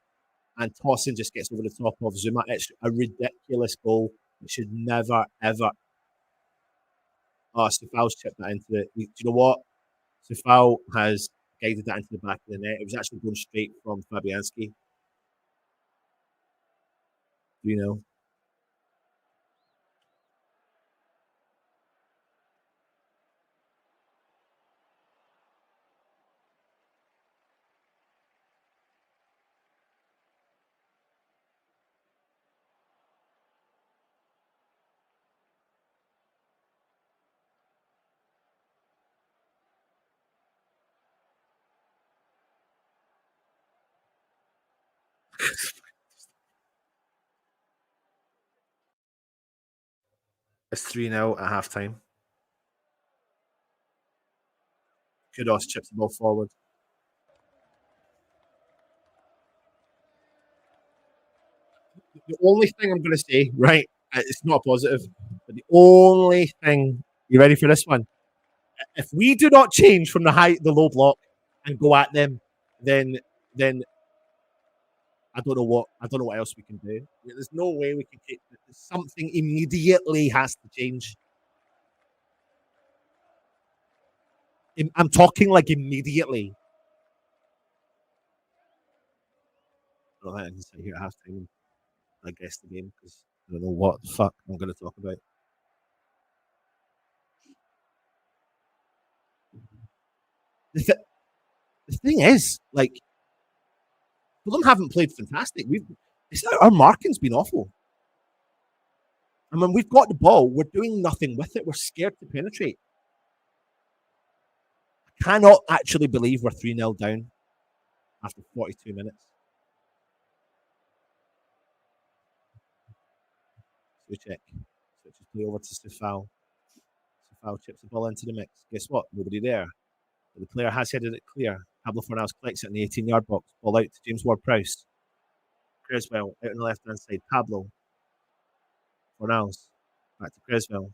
and Tossin just gets over the top of Zuma. It's a ridiculous goal. It should never, ever. Oh, Sufal's chipped that into the. Do you know what? Sufal has guided that into the back of the net. It was actually going straight from Fabianski. 3-0. It's 3-0 at half time. Kudos chips the ball forward. The only thing I'm going to say, right, it's not positive, but the only thing, you ready for this one? If we do not change from the low block and go at them, then I don't know what else we can do. There's no way we can take something immediately has to change. I'm talking like immediately. I don't think I can sit here at halftime and I guess the game because I don't know what the fuck I'm going to talk about. The thing is, like, Fulham haven't played fantastic. Our marking's been awful. I mean, we've got the ball. We're doing nothing with it. We're scared to penetrate. I cannot actually believe we're 3-0 down after 42 minutes. Suchek switches play over to Sufal. Sufal chips the ball into the mix. Guess what? Nobody there. But the player has headed it clear. Pablo Fornals collects it in the 18-yard box. Ball out to James Ward-Prowse. Creswell out on the left-hand side. Pablo Fornals back to Creswell.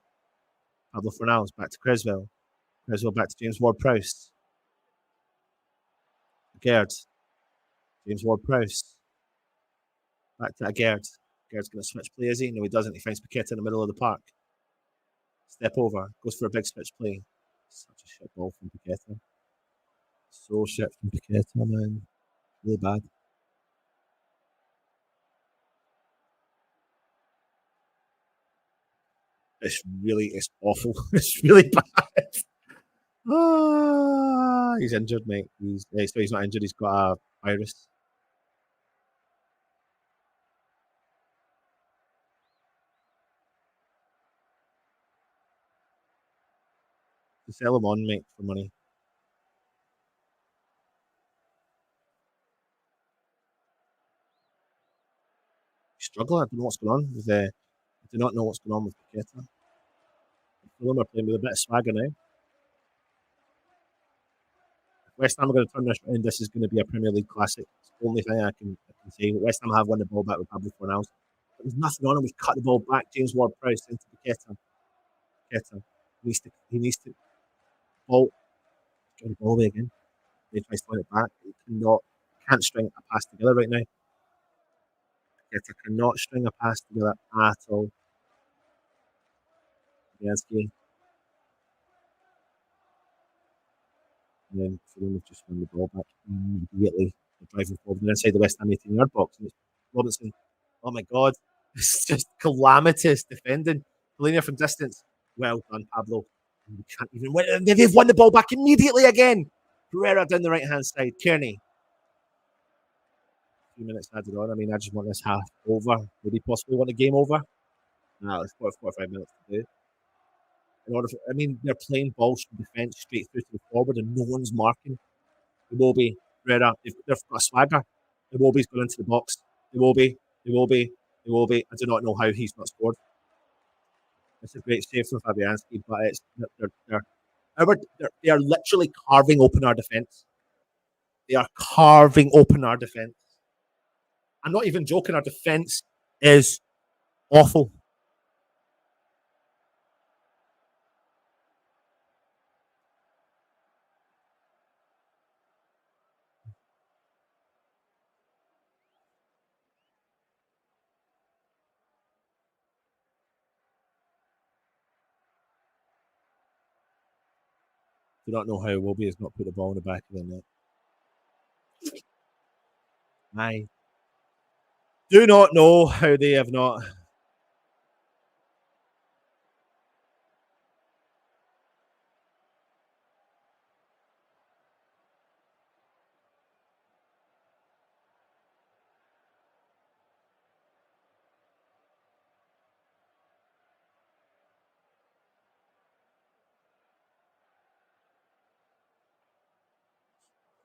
Pablo Fornals back to Creswell. Creswell back to James Ward-Prowse. Gerd. James Ward-Prowse. Back to Gerd. Gerd's going to switch play, is he? No, he doesn't. He finds Paqueta in the middle of the park. Step over. Goes for a big switch play. Such a shit ball from Paqueta. So shit from Paqueta, man. Really bad. It's awful. It's really bad. He's injured, mate. He's not injured. He's got a virus. To sell him on, mate, for money. He's struggling. I don't know what's going on with I do not know what's going on with Paqueta. Fulham are playing with a bit of swagger now. West Ham are going to turn this around. This is going to be a Premier League classic. It's the only thing I can say. West Ham have won the ball back with Pablo Fornals. There's nothing on him. We've cut the ball back. James Ward-Prowse into Paqueta. Paqueta. He needs to ball. Get the ball away again. He tries to win it back. Can't string a pass together right now. Paqueta cannot string a pass together at all. Yansky. And then Fulham have just won the ball back immediately. They're driving forward. They're inside the West Ham 18-yard box. And it's Robinson. Oh my God. It's just calamitous defending. Polina from distance. Well done, Pablo. You can't even win. They've won the ball back immediately again. Pereira down the right hand side. Kearney. A few minutes added on. I mean, I just want this half over. Would he possibly want the game over? No, it's 45 minutes to do. I mean, they're playing balls from defence straight through to the forward, and no one's marking. Iwobi, Pereira, they've got a swagger. Iwobi's going into the box. Iwobi, Iwobi, Iwobi. I do not know how he's not scored. It's a great save from Fabianski, but they are literally carving open our defence. They are carving open our defence. I'm not even joking. Our defence is awful. Do not know how Iwobi has not put the ball in the back of the net. I do not know how they have not.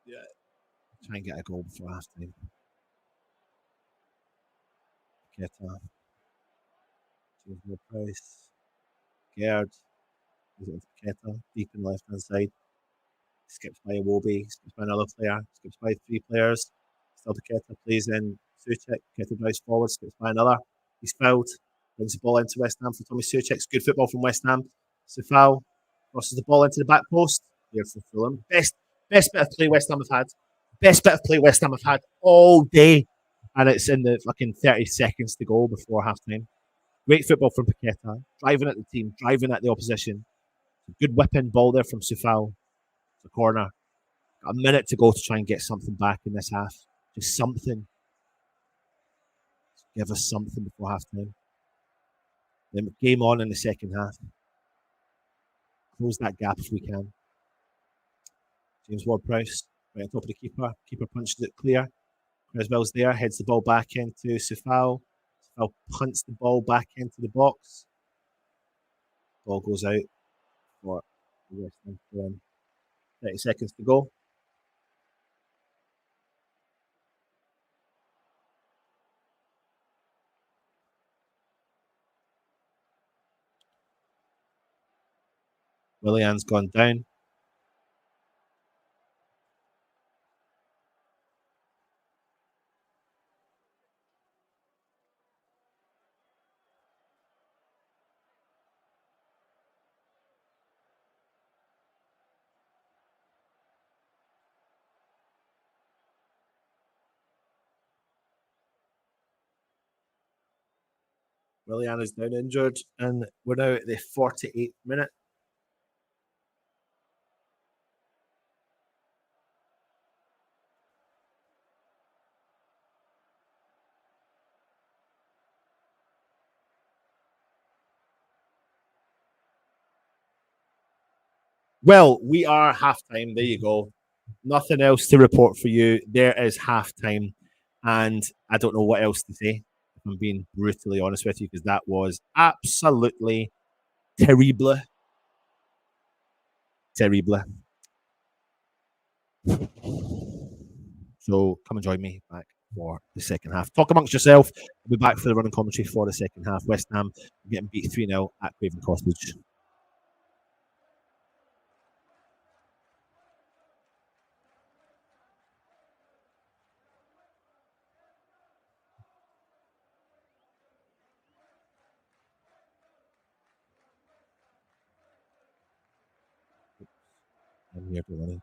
Yeah, try and get a goal before half time. Get James Price. Gerd. Keta, deep in the left hand side. Skips by Iwobi, skips by another player, skips by three players. Still Paqueta plays in Suchek. Paqueta drives forward, skips by another. He's fouled. Brings the ball into West Ham for Tommy Suchek. Good football from West Ham. Sufal crosses the ball into the back post. Here for Fulham. Best bit of play West Ham have had. Best bit of play West Ham have had all day. And it's in the fucking 30 seconds to go before half time. Great football from Paqueta. Driving at the team, driving at the opposition. Good whipping ball there from Sufal. The corner. Got a minute to go to try and get something back in this half. Just something. Give us something before half time. Then game on in the second half. Close that gap if we can. James Ward-Prowse right on top of the keeper. Keeper punches it clear. Creswell's there, heads the ball back into Sufal. Sufal punts the ball back into the box. Ball goes out for the West Ham. 30 seconds to go. Willian's gone down. Willian is down injured, and we're now at the 48th minute. Well, we are halftime. There you go. Nothing else to report for you. There is halftime, and I don't know what else to say. If I'm being brutally honest with you, because that was absolutely terrible, terrible. So come and join me back for the second half. Talk amongst yourself. I'll be back for the running commentary for the second half. West Ham getting beat 3-0 at Craven Cottage. I'm here, everybody.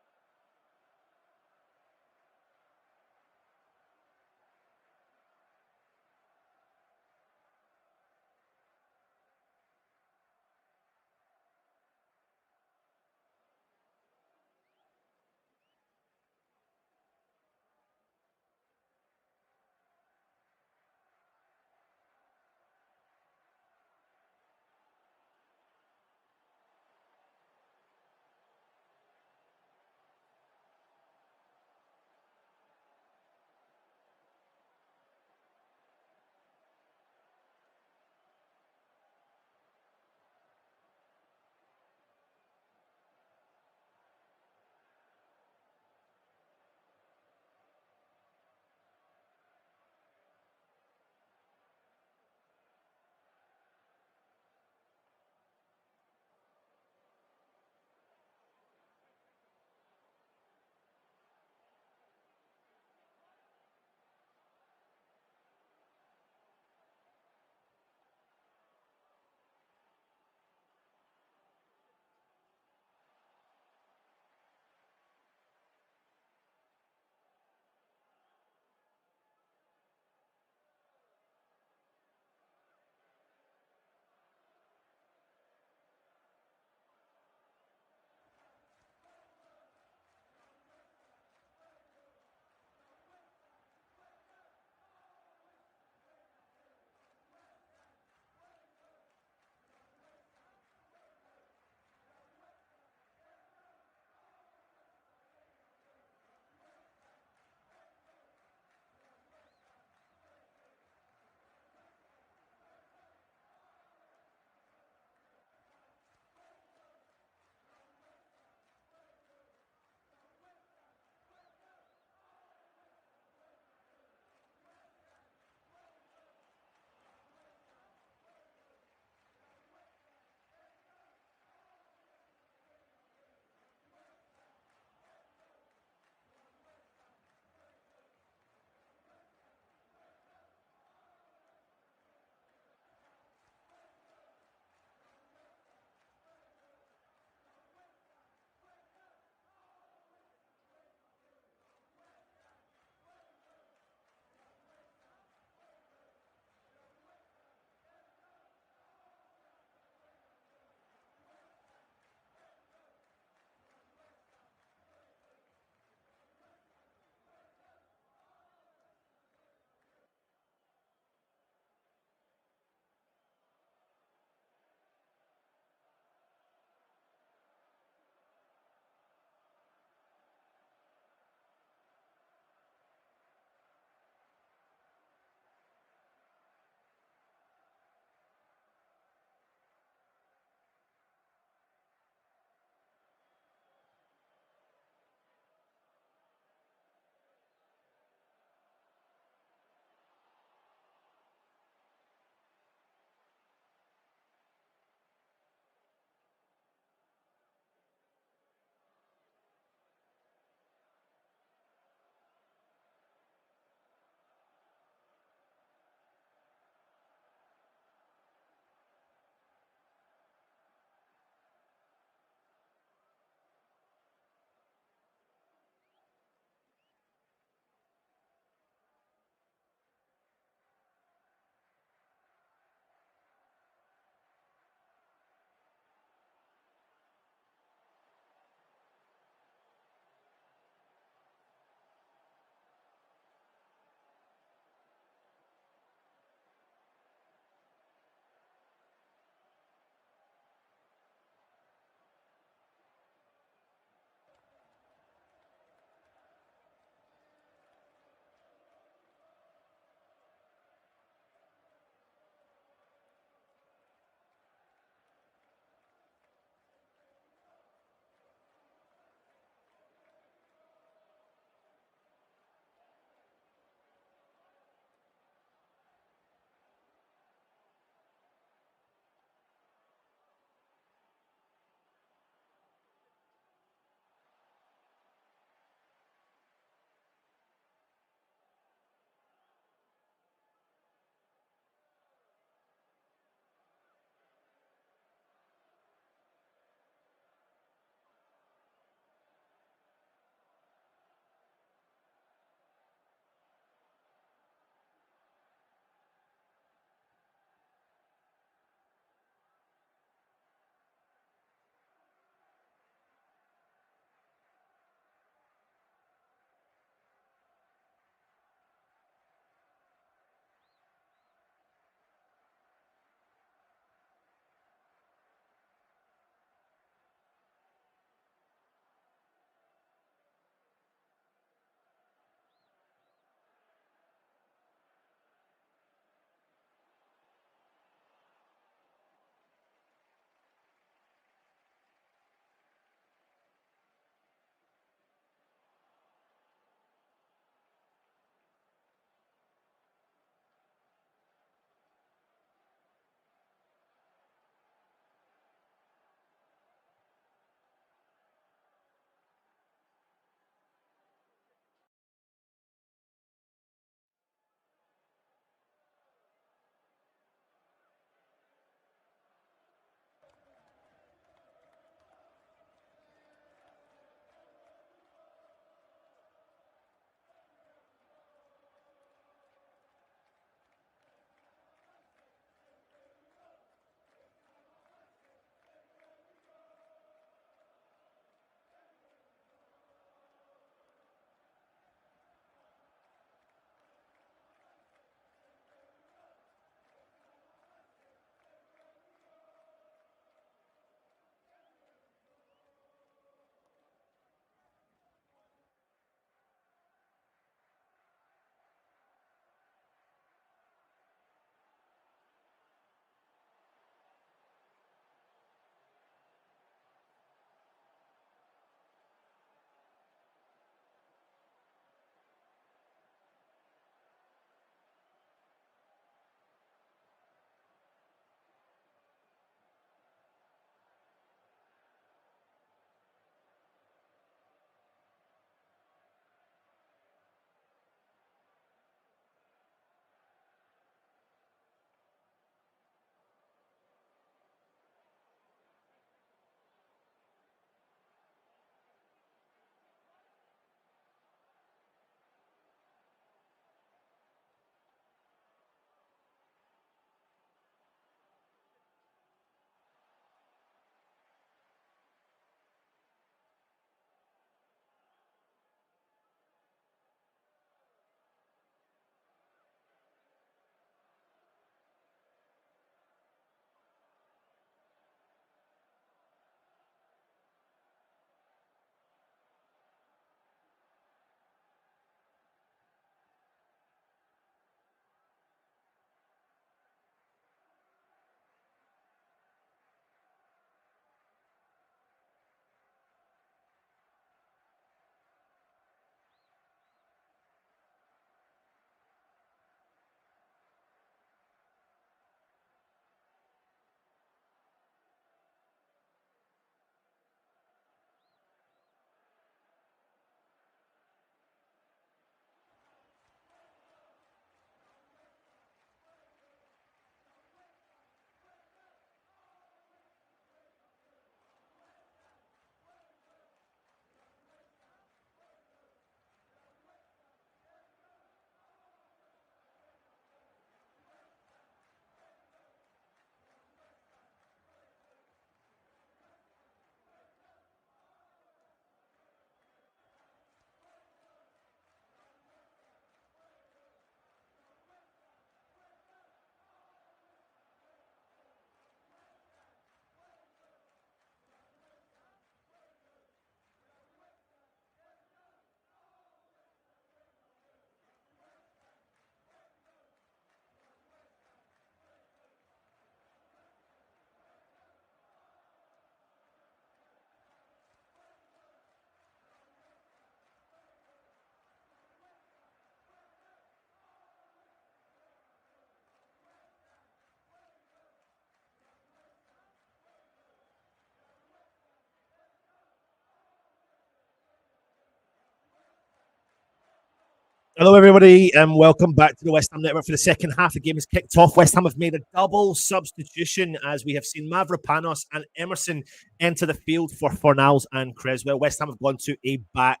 Hello, everybody, and welcome back to the West Ham Network for the second half. The game is kicked off. West Ham have made a double substitution as we have seen Mavropanos and Emerson enter the field for Fornals and Creswell. West Ham have gone to a back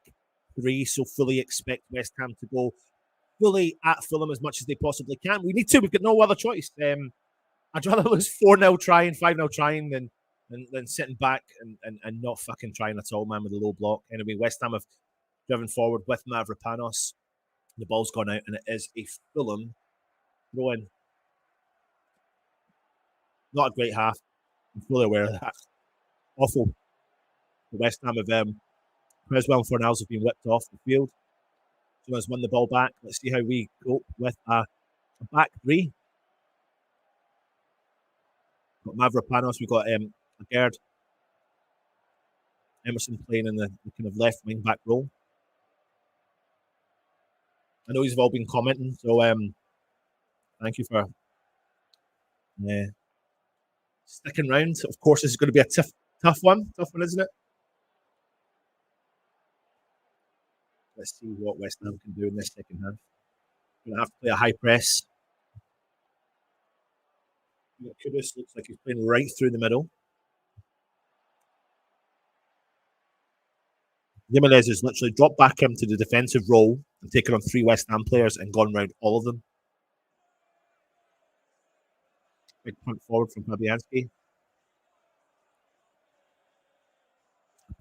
three, so fully expect West Ham to go fully at Fulham as much as they possibly can. We need to. We've got no other choice. I'd rather lose 4-0 trying, 5-0 trying than sitting back and not fucking trying at all, man, with a low block. Anyway, West Ham have driven forward with Mavropanos. The ball's gone out, and it is a Fulham throw in. Not a great half. I'm fully aware of that. Awful. The West Ham have Creswell and Fornals have been whipped off the field. So let's win the ball back. Let's see how we cope with a back three. Got Mavropanos, we've got Gerd. Emerson playing in the kind of left wing back role. I know you've all been commenting, so thank you for sticking around. Of course, this is going to be a tough one, isn't it? Let's see what West Ham can do in this second half. Going to have to play a high press. Kudus looks like he's playing right through the middle. Jimenez has literally dropped back into the defensive role and taken on 3 West Ham players and gone round all of them. Big punt forward from Fabianski.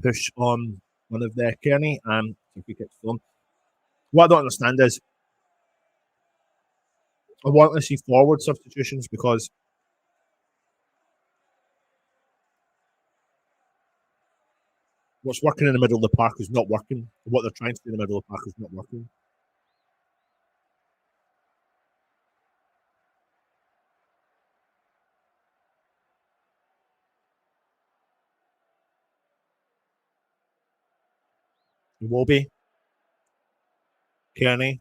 Push on one of their Kearney and free kick to Fulham. What I don't understand is I want to see forward substitutions because what's working in the middle of the park is not working. What they're trying to do in the middle of the park is not working. Iwobi, Kearney.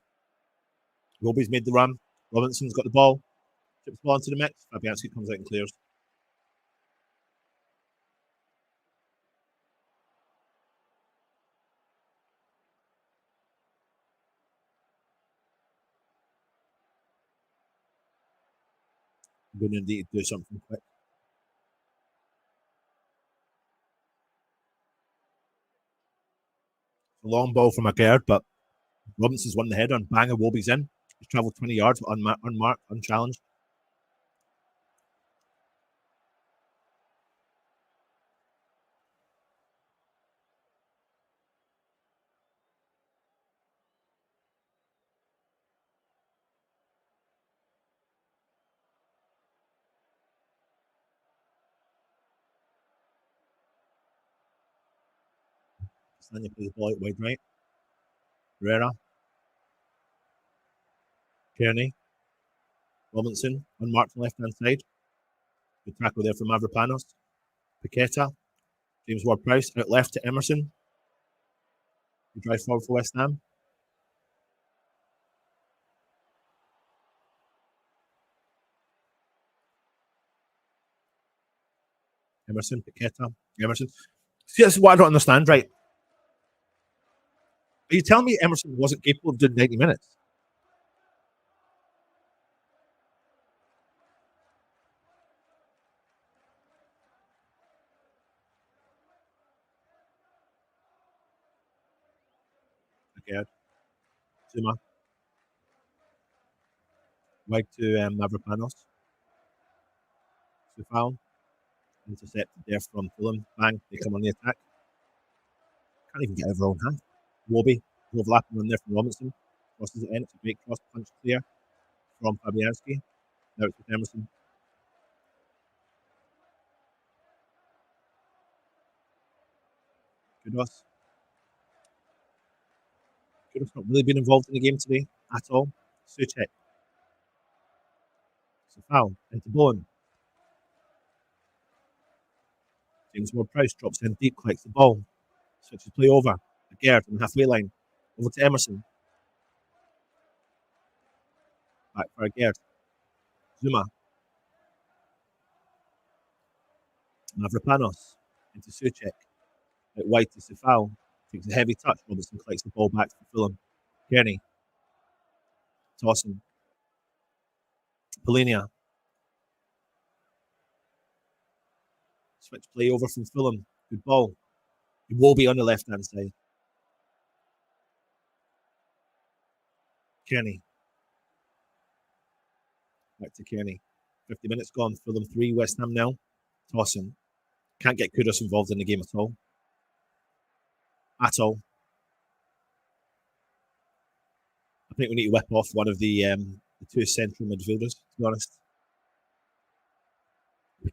Iwobi's made the run. Robinson's got the ball. Chips the ball into the mix. Fabianski comes out and clears. I'm going to need to do something quick. A long ball from Agard, but Robinson's won the header and bang, Iwobi's in. He's travelled 20 yards, unmarked, unchallenged. Then you play the ball out wide right. Herrera. Kearney. Robinson, unmarked on the left-hand side. Good tackle there from Mavropanos. Paqueta. James Ward-Prowse out left to Emerson. He drives forward for West Ham. Emerson, Paqueta. Emerson. See, this is what I don't understand, right? Are you telling me Emerson wasn't capable of doing 90 minutes? Okay. Zuma. Wide to Mavropanos. Sufal. Intercepted there from Fulham. Bang. They come on the attack. Can't even get over their own hand. Wobi. Overlapping on there from Robinson. Crosses it in. It's a great cross punch clear from Fabianski. Now it's with Emerson. Kudos. Kudos not really been involved in the game today at all. Suchek. It's a foul into Bowen. James Ward-Prowse drops in deep, collects the ball. Switches play over. Gerd on the halfway line. Over to Emerson. Back for Gerd. Zuma. Mavropanos into Suchek. Out wide to Sefal. Takes a heavy touch. Robinson collects the ball back for Fulham. Kearney. Tossing. Polina. Switch play over from Fulham. Good ball. It will be on the left-hand side. Kearney. Back to Kearney. 50 minutes gone. Fulham 3, West Ham 0. Tossing. Can't get Kudus involved in the game at all. At all. I think we need to whip off one of the two central midfielders, to be honest. I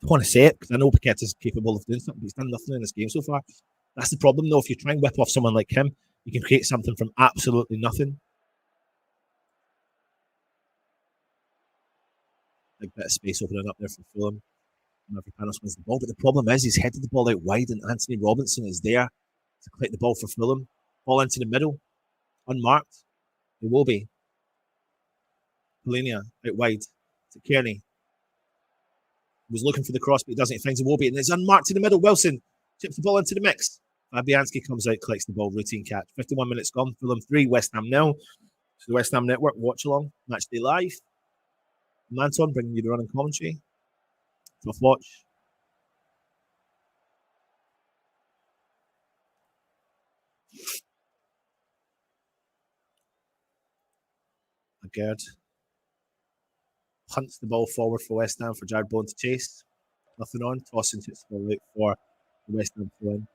don't want to say it because I know Paqueta's capable of doing something, but he's done nothing in this game so far. That's the problem, though. If you try and whip off someone like him, you can create something from absolutely nothing. Big bit of space opening up there for Fulham. Mavropanos wins the ball, but the problem is he's headed the ball out wide, and Anthony Robinson is there to collect the ball for Fulham. Ball into the middle, unmarked. It will be. Polina out wide to Kearney. He was looking for the cross, but he doesn't. He finds Iwobi, and it's unmarked in the middle. Wilson chips the ball into the mix. Fabianski comes out, collects the ball, routine catch. 51 minutes gone. Fulham 3, West Ham 0. So the West Ham Network watch along, Matchday Live. Manton bringing you the running commentary. Tough watch. Agard hunts the ball forward for West Ham for Jared Bowen to chase. Nothing on. Tossing hits the ball out for the West Ham to win.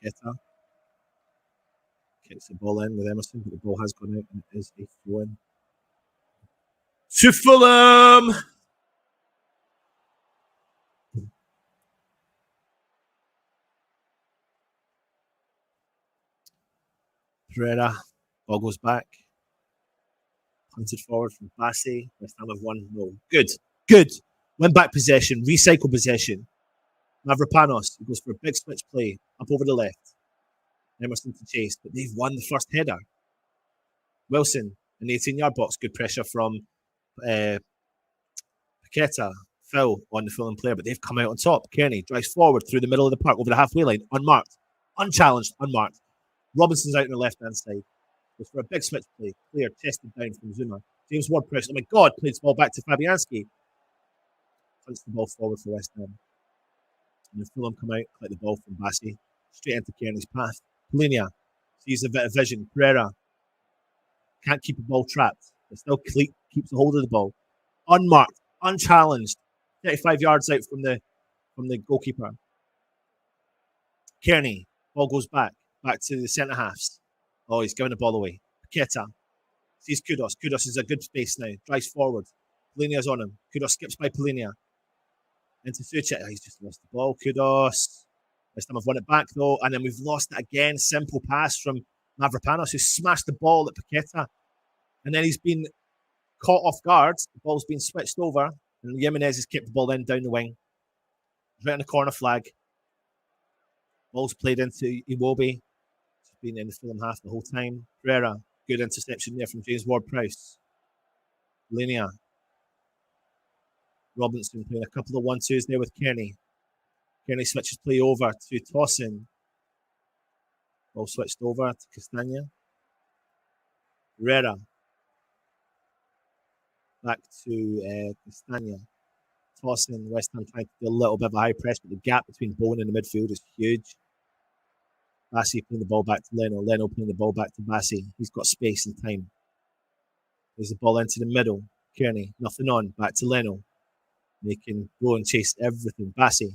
Keta kicks the ball in with Emerson, but the ball has gone out and it is a throw in to Fulham. Pereira, ball goes back. Hunted forward from Bassey. West Ham have won. No. Good. Win back possession, recycle possession. Mavropanos goes for a big switch play up over the left. Emerson to chase, but they've won the first header. Wilson in the 18-yard box. Good pressure from Paqueta. Phil on the Fulham player, but they've come out on top. Kearney drives forward through the middle of the park over the halfway line. Unmarked. Unchallenged. Unmarked. Robinson's out on the left-hand side. Goes for a big switch play. Clear, tested down from Zuma. James Ward-Prowse. Oh my God, plays the ball back to Fabianski. Punts the ball forward for West Ham. And then Fulham come out, collect the ball from Bassey. Straight into Kearney's path. Polina sees a bit of vision. Pereira can't keep the ball trapped, but still keeps a hold of the ball. Unmarked, unchallenged. 35 yards out from the goalkeeper. Kearney, ball goes back to the centre halves. Oh, he's giving the ball away. Paqueta sees Kudus. Kudus is a good space now. Drives forward. Polina's on him. Kudus skips by Polina. Into Suchek. Oh, he's just lost the ball. Kudus. This time I've won it back though, and then we've lost it again. Simple pass from Mavropanos, who smashed the ball at Paqueta. And then he's been caught off guard. The ball's been switched over, and Jimenez has kicked the ball in down the wing. Right on the corner flag. Ball's played into Iwobi. He's been in the Fulham half the whole time. Pereira, good interception there from James Ward-Prowse. Linear. Robinson playing a couple of 1-2s there with Kearney. Kearney switches play over to Tosin. Ball switched over to Castagna. Herrera. Back to Castagna. Tosin, West Ham trying to do a little bit of a high press, but the gap between Bowen and the midfield is huge. Bassey playing the ball back to Leno. Leno playing the ball back to Bassey. He's got space and time. There's the ball into the middle. Kearney, nothing on. Back to Leno. Making Bowen chase everything. Bassey.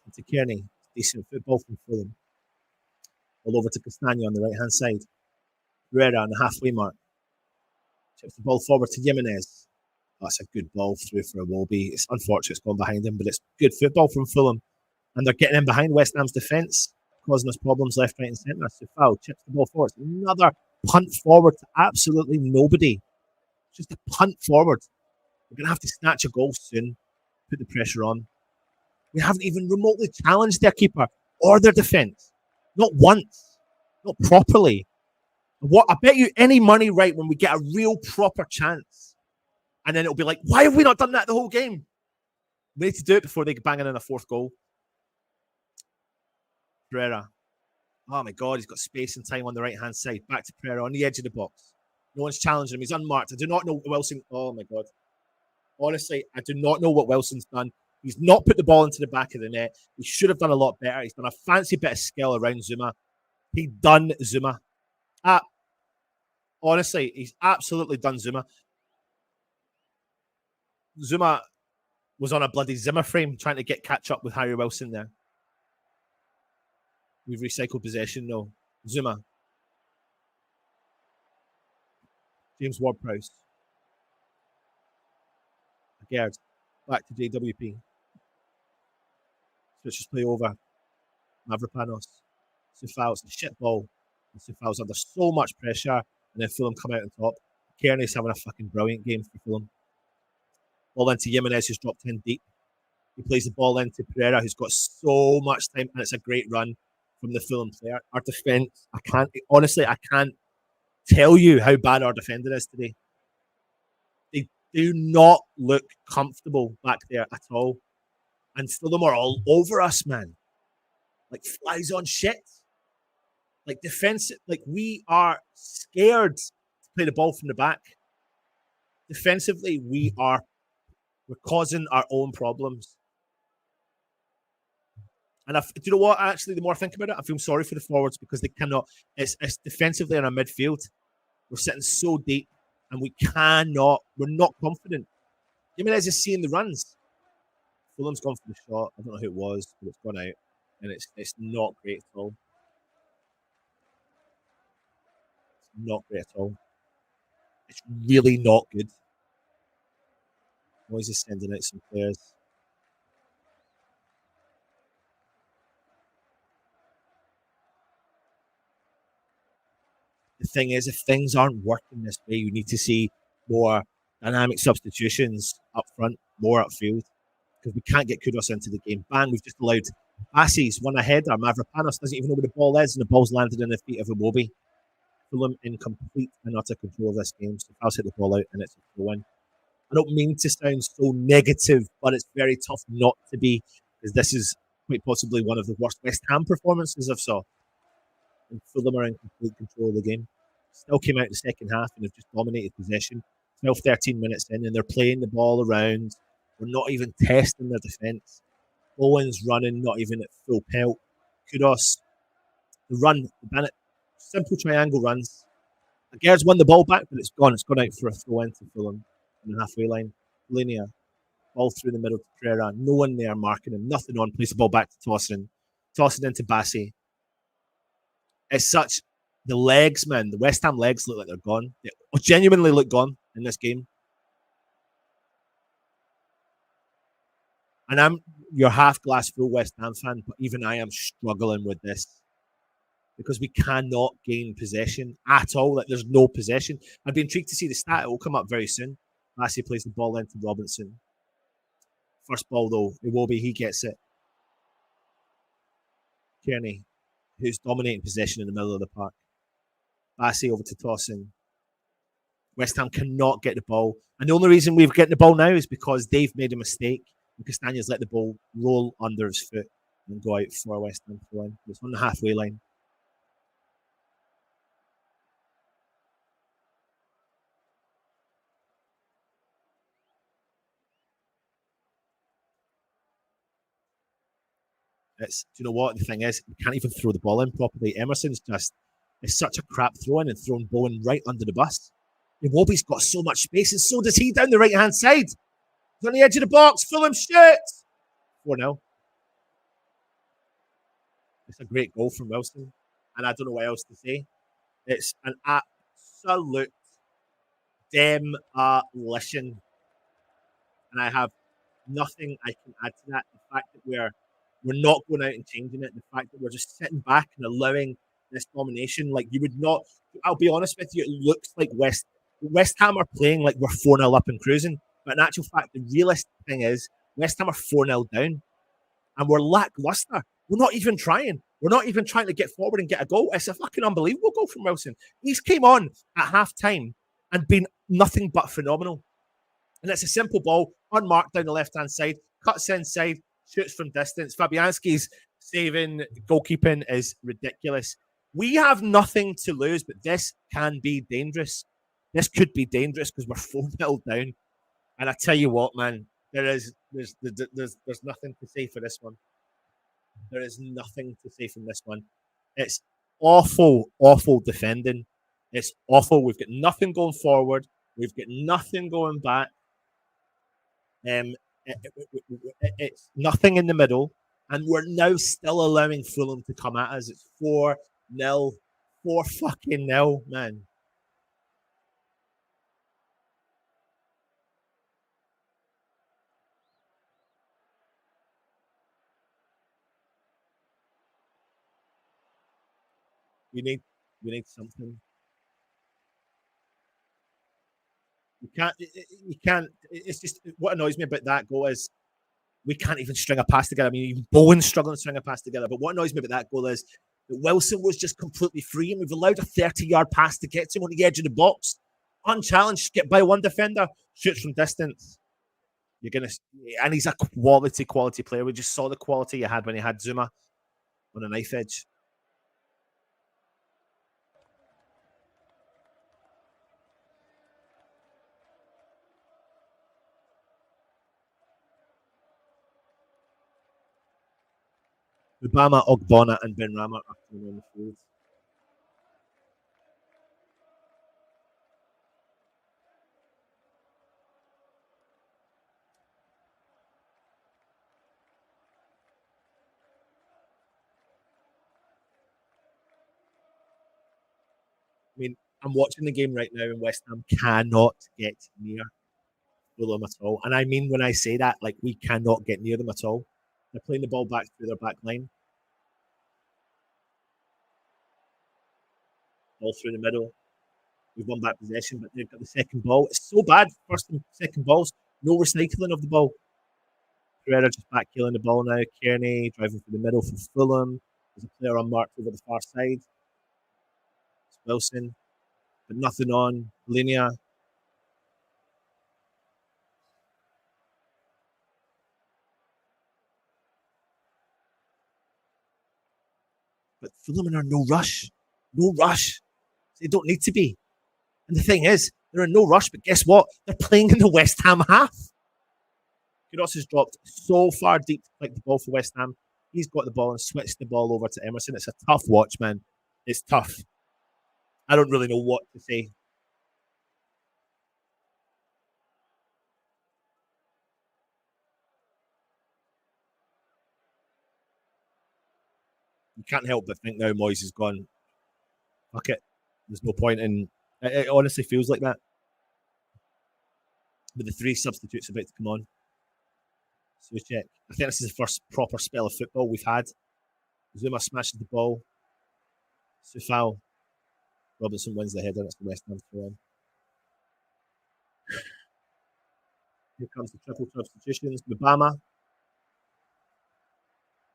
Into Kearney. Decent football from Fulham. All over to Castagna on the right-hand side. Herrera on the halfway mark. Chips the ball forward to Jimenez. Oh, that's a good ball through for Iwobi. It's unfortunate it's gone behind him, but it's good football from Fulham. And they're getting in behind West Ham's defence, causing us problems left, right and centre. Sufal chips the ball forward. Another punt forward to absolutely nobody. Just a punt forward. We're going to have to snatch a goal soon. Put the pressure on. We haven't even remotely challenged their keeper or their defence. Not once. Not properly. What I bet you any money right when we get a real proper chance. And then it'll be like, why have we not done that the whole game? We need to do it before they bang in a fourth goal. Pereira. Oh my God, he's got space and time on the right-hand side. Back to Pereira on the edge of the box. No one's challenging him. He's unmarked. I do not know what Wilson. Oh my God. Honestly, I do not know what Wilson's done. He's not put the ball into the back of the net. He should have done a lot better. He's done a fancy bit of skill around Zuma. He done Zuma. Honestly, he's absolutely done Zuma. Zuma was on a bloody Zimmer frame trying to catch up with Harry Wilson there. We've recycled possession, no. Zuma. James Ward-Prowse. Gerd. Back to JWP. Switches play over. Mavropanos. Sufal's a shit ball. Sufal's under so much pressure, and then Fulham come out on top. Kearney's having a fucking brilliant game for Fulham. Ball into Jimenez, who's dropped in deep. He plays the ball into Pereira, who's got so much time, and it's a great run from the Fulham player. Our defence, I can't tell you how bad our defender is today. They do not look comfortable back there at all. And Fulham are all over us, man. Like flies on shit. Like defensive, like we are scared to play the ball from the back. Defensively, we're causing our own problems. And do you know what? Actually, the more I think about it, I feel sorry for the forwards because they cannot. It's defensively in our midfield. We're sitting so deep, and we're not confident. Jimenez is seeing the runs. Fulham's gone for the shot. I don't know who it was, but it's gone out, and it's not great at all. It's not great at all. It's really not good. Moyes is sending out some players. The thing is, if things aren't working this way, you need to see more dynamic substitutions up front, more upfield, because we can't get Kudos into the game. Bang, we've just allowed Bassi's one ahead. Our Mavropanos doesn't even know where the ball is, and the ball's landed in the feet of Iwobi. Fulham in complete and utter control of this game. So I'll hit the ball out, and it's a win. I don't mean to sound so negative, but it's very tough not to be, because this is quite possibly one of the worst West Ham performances I've saw. And Fulham are in complete control of the game. Still came out in the second half and have just dominated possession. 12, 13 minutes in, and they're playing the ball around. We're not even testing their defence. Owen's running, not even at full pelt. Kudos, the run, simple triangle runs. Gerd's won the ball back, but it's gone. It's gone out for a throw into Fulham on the halfway line. Linear, ball through the middle to Pereira. No one there marking him. Nothing on. Plays the ball back to Tosin. Tosin into Bassi. It's such the legs, man. The West Ham legs look like they're gone. They genuinely look gone in this game. And I'm your half glass full West Ham fan, but even I am struggling with this because we cannot gain possession at all. Like there's no possession. I'd be intrigued to see the stat. It will come up very soon. Massey plays the ball into Robinson. First ball though, Iwobi, he gets it. Kearney, who's dominating possession in the middle of the park. Bassey over to Tosin. West Ham cannot get the ball. And the only reason we're getting the ball now is because they've made a mistake. And Castanha's let the ball roll under his foot and go out for West Ham to win. It's on the halfway line. Do you know what? The thing is, we can't even throw the ball in properly. Emerson's it's such a crap throw in and throwing Bowen right under the bus. Iwobi's got so much space, and so does he down the right-hand side. He's on the edge of the box. Fulham shoots. 4-0. It's a great goal from Wilson, and I don't know what else to say. It's an absolute demolition, and I have nothing I can add to that. The fact that we're not going out and changing it. The fact that we're just sitting back and allowing this domination, like you would not. I'll be honest with you, it looks like West Ham are playing like we're 4-0 up and cruising. But in actual fact, the realistic thing is West Ham are 4-0 down. And we're lackluster. We're not even trying. We're not even trying to get forward and get a goal. It's a fucking unbelievable goal from Wilson. He's came on at half time and been nothing but phenomenal. And it's a simple ball, unmarked down the left-hand side, cuts inside, shoots from distance. Fabianski's saving, goalkeeping is ridiculous. We have nothing to lose, but this can be dangerous. This could be dangerous because we're 4-0 down. And I tell you what, man, there's nothing to say for this one. There is nothing to say from this one. It's awful, awful defending. It's awful. We've got nothing going forward. We've got nothing going back. It's nothing in the middle, and we're now still allowing Fulham to come at us. It's 4-0, 4-0, man. We need we need something. You can't. It's just what annoys me about that goal is we can't even string a pass together. I mean, even Bowen's struggling to string a pass together. But what annoys me about that goal is that Wilson was just completely free, and we've allowed a 30-yard pass to get to him on the edge of the box, unchallenged, get by one defender, shoots from distance. You're gonna, and he's a quality player. We just saw the quality you had when you had Zuma on a knife edge. Obama, Ogbonna, and Ben Rama are coming on the field. I mean, I'm watching the game right now, and West Ham cannot get near Fulham at all. And I mean, when I say that, like we cannot get near them at all. They're playing the ball back through their back line, ball through the middle. We've won back possession, but they've got the second ball. It's so bad. First and second balls, no recycling of the ball. Pereira just back killing the ball now. Kearney driving through the middle for Fulham. There's a player unmarked over the far side. It's Wilson, but nothing on. Linear. But Fulham are no rush. No rush. They don't need to be. And the thing is, they're in no rush, but guess what? They're playing in the West Ham half. Kudos has dropped so far deep to pick the ball for West Ham. He's got the ball and switched the ball over to Emerson. It's a tough watch, man. It's tough. I don't really know what to say. You can't help but think now Moyes has gone, fuck it. There's no point in. It honestly feels like that. With the three substitutes about to come on. So we check. I think this is the first proper spell of football we've had. Zuma smashes the ball. Sufal. Robinson wins the header. It's the West Ham throw in. Here comes the triple substitutions. Mabama.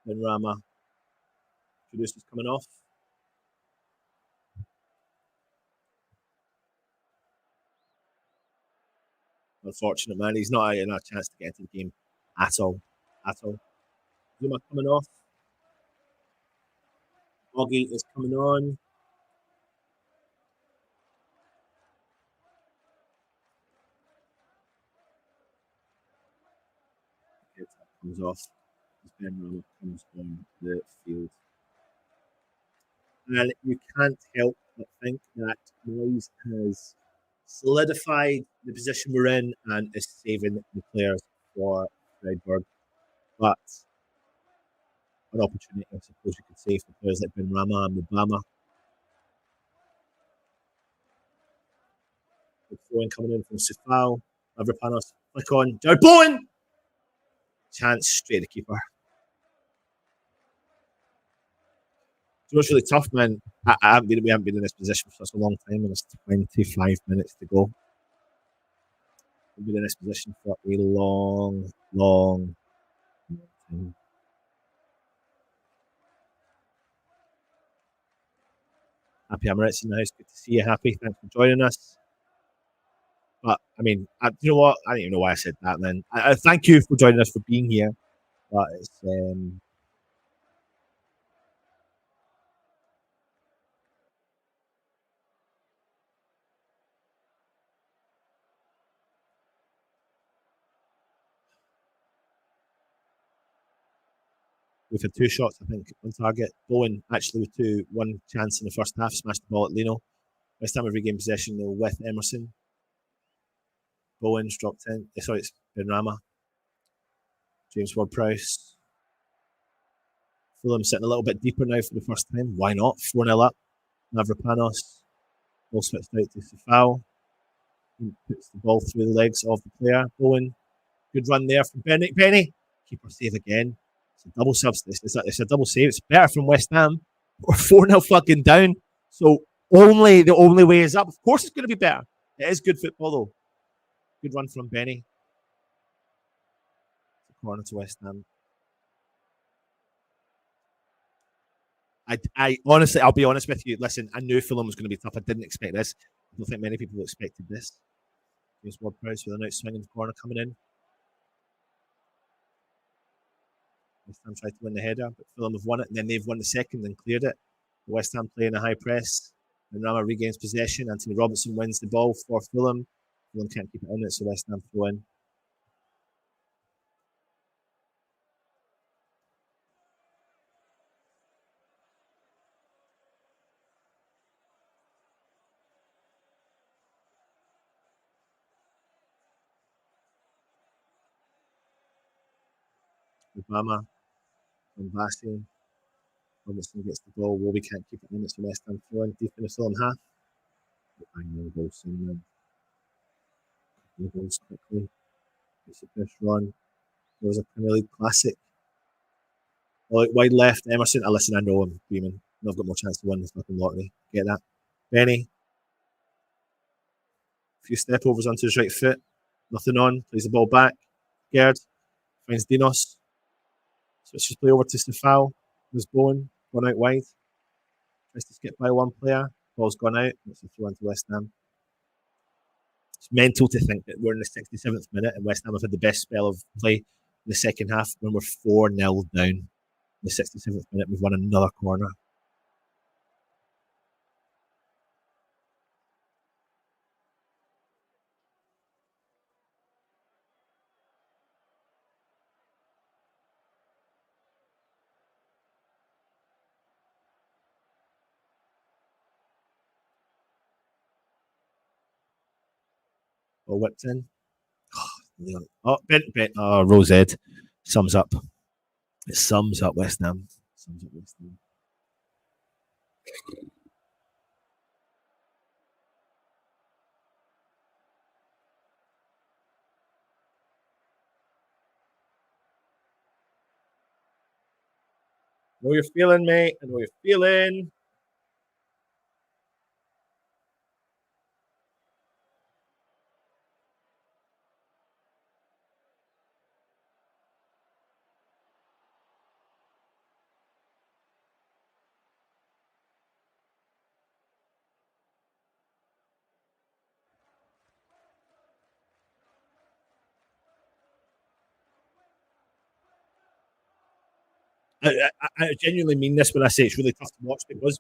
Then Rama. Kudus is coming off. Unfortunate, man. He's not getting a chance to get into the game at all. At all. Zuma coming off. Boggy is coming on. Comes off. Ben Rama comes on the field. And you can't help but think that Moyes has solidified the position we're in and is saving the players for Freiburg. But an opportunity, I suppose you could say, for players like Ben Rama and Obama. The throwing coming in from Sufal. Avrapanos, click on. Jared Bowen! Chance straight at the keeper. So it's really tough, man. We haven't been in this position for such a long time, and it's 25 minutes to go. We've been in this position for a long, long time. Happy Emirates in the house. Good to see you, Happy. Thanks for joining us. But I mean, you know what? I don't even know why I said that. Then I thank you for joining us for being here. But it's we've had two shots, I think, on target. Bowen actually with one chance in the first half, smashed the ball at Leno. West Ham have regained possession though with Emerson. Bowen's dropped in. Sorry, it's Benrahma. James Ward-Prowse. Fulham sitting a little bit deeper now for the first time. Why not? 4-0 up. Mavropanos. Ball switched out to Safal. Puts the ball through the legs of the player. Bowen. Good run there from Benny. Keeper save again. It's a double substitute. It's a double save. It's better from West Ham. We're 4-0 fucking down. So the only way is up. Of course it's going to be better. It is good football though. Good run from Benny. Corner to West Ham. I honestly, I'll be honest with you. Listen, I knew Fulham was going to be tough. I didn't expect this. I don't think many people expected this. Here's Ward-Prowse with a nice swing in the corner coming in. West Ham tried to win the header, but Fulham have won it, and then they've won the second and cleared it. West Ham playing a high press. And Rama regains possession. Anthony Robertson wins the ball for Fulham. Fulham can't keep it in it, so West Ham throw in. Obama, Van Basten. Robertson gets the ball. Wolby can't keep it in it, so West Ham throw in deep in the Fulham half. I know the ball soon then. The goals quickly. It's a push run. There was a Premier League classic. Wide left, Emerson. Listen, I know I'm beaming. I've got more chance to win the fucking lottery. Get that. Benny. A few step overs onto his right foot. Nothing on. Plays the ball back. Gerd. Finds Dinos. Switches play over to Stefal. There's Bowen. Gone out wide. Tries to skip by one player. Ball's gone out. It's a throw into West Ham. It's mental to think that we're in the 67th minute and West Ham have had the best spell of play in the second half when we're 4-0 down. In the 67th minute, we've won another corner. Ball whipped in. Rose Ed sums up. It sums up West Ham. Sums up West Ham. I know you're feeling, mate. I know you're feeling. I genuinely mean this when I say it's really tough to watch because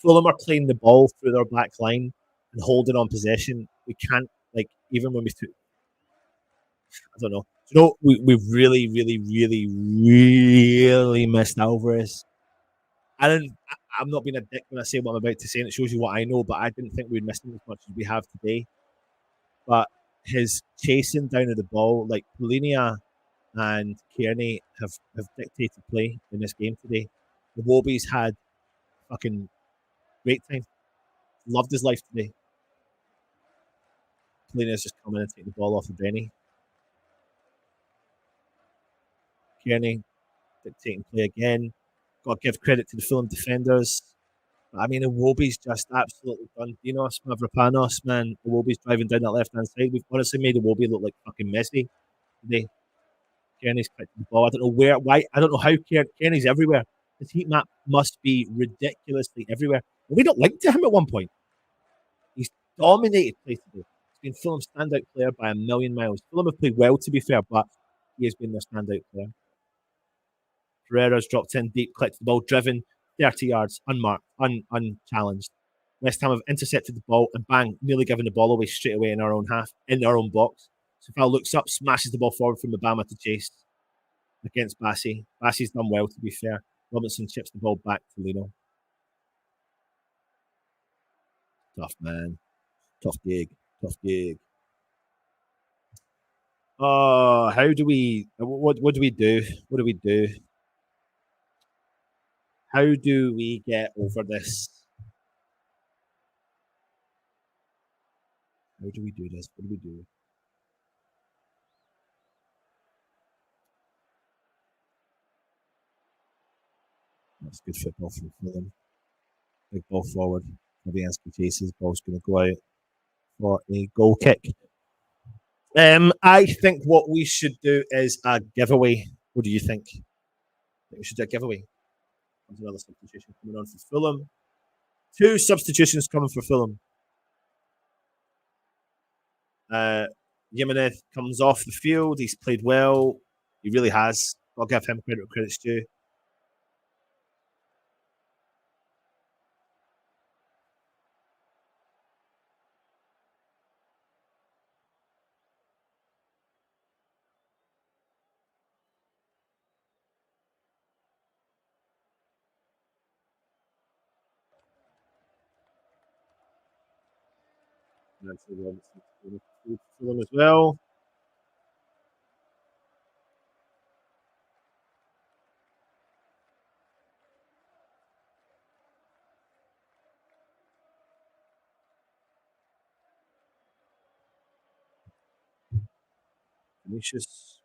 Fulham are playing the ball through their back line and holding on possession. We can't, even when I don't know. We've really, really, really, really missed Alvarez. I'm not being a dick when I say what I'm about to say, and it shows you what I know, but I didn't think we'd missed him as much as we have today. But his chasing down of the ball, like Polinia and Kearney have dictated play in this game today. The Wobies had fucking great time. Loved his life today. Polinia's just coming and taking the ball off of Benny. Kearney dictating play again. Got to give credit to the Fulham defenders. I mean, the Wobies just absolutely done Dinos, Mavropanos, man. The Wobies driving down that left-hand side. We've honestly made the Wobie look like fucking Messi today. Kearney's collecting the ball. I don't know why. I don't know how Kearney's everywhere. His heat map must be ridiculously everywhere. Well, we don't link to him at one point. He's dominated play today. been Fulham's standout player by a million miles. Fulham have played well, to be fair, but he has been their standout player. Pereira's dropped in deep, collected the ball, driven 30 yards, unmarked, unchallenged. West Ham have intercepted the ball and bang, nearly given the ball away straight away in our own half, in our own box. Sofal looks up, smashes the ball forward from Obama to chase against Bassi. Bassi's done well, to be fair. Robinson chips the ball back to Lino. Tough, man. Tough gig. Tough gig. Oh, how do we? What do we do? What do we do? How do we get over this? How do we do this? What do we do? That's good football from Fulham. Big ball forward. Fabianski chases. Ball's going to go out for a goal kick. I think what we should do is a giveaway. What do you think? I think we should do a giveaway. There's another substitution coming on for Fulham. 2 substitutions coming for Fulham. Jimenez comes off the field. He's played well. He really has. I'll give him credit where credit's due. Fulham as well. Vinicius.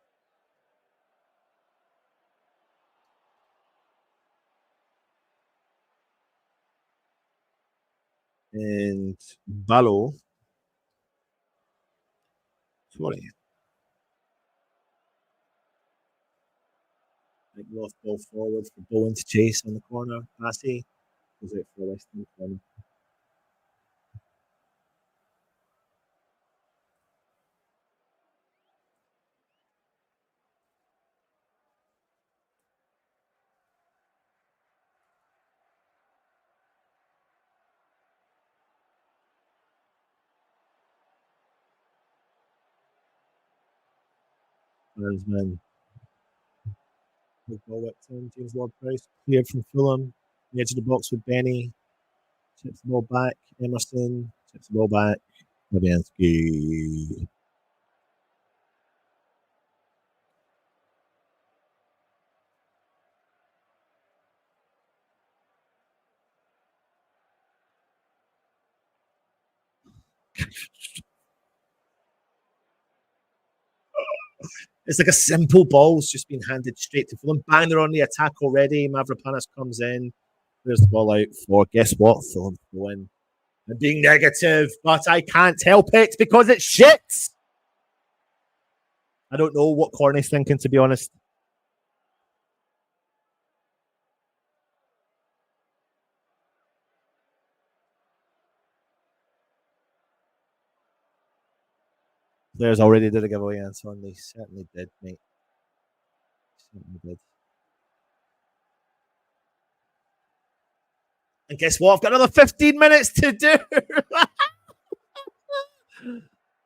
And Balo. Sorry. Big lost ball forward for Bowen to chase on the corner. Passy goes out for a West Ham corner. Man. Big ball whipped in. James Ward-Prowse cleared from Fulham. The edge of the box with Benny. Chips the ball back. Emerson chips the ball back. Fabianski. It's like a simple ball. It's just been handed straight to Fulham. Bang, they're on the attack already. Mavropanos comes in. There's the ball out for, guess what? Fulham win. I'm being negative, but I can't help it because it's shit. I don't know what Corney's thinking, to be honest. Players already did a giveaway answer, and they certainly did, mate. Certainly did. And guess what? I've got another 15 minutes to do.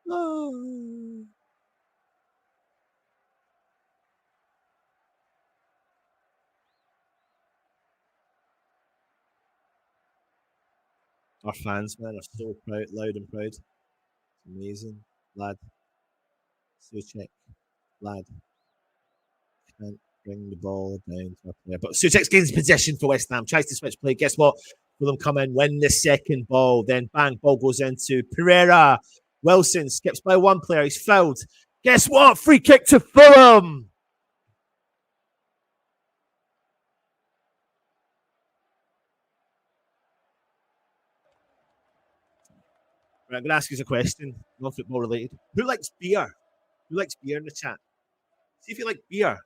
Oh. Our fans, man, are so proud, loud and proud. It's amazing. Lad. Suchek. Lad. Can't bring the ball down to our player. But Suchek gains possession for West Ham. Tries to switch play. Guess what? Fulham come in, win the second ball. Then bang, ball goes into Pereira. Wilson skips by one player. He's fouled. Guess what? Free kick to Fulham. Right, I'm going to ask you a question, non football related. Who likes beer? Who likes beer in the chat? See if you like beer.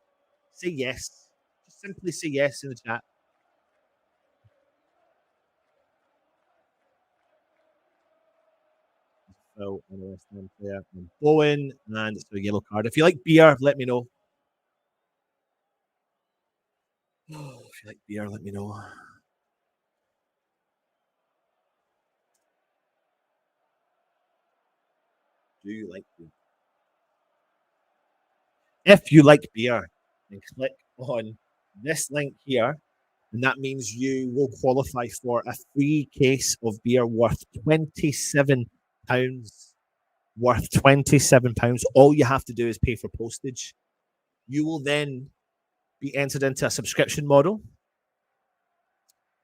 Say yes. Just simply say yes in the chat. foul on a West Ham player and Bowen, and it's a yellow card. If you like beer, let me know. Oh, if you like beer, let me know. Do you like beer? If you like beer, then click on this link here, and that means you will qualify for a free case of beer worth £27. Worth £27. All you have to do is pay for postage. You will then be entered into a subscription model.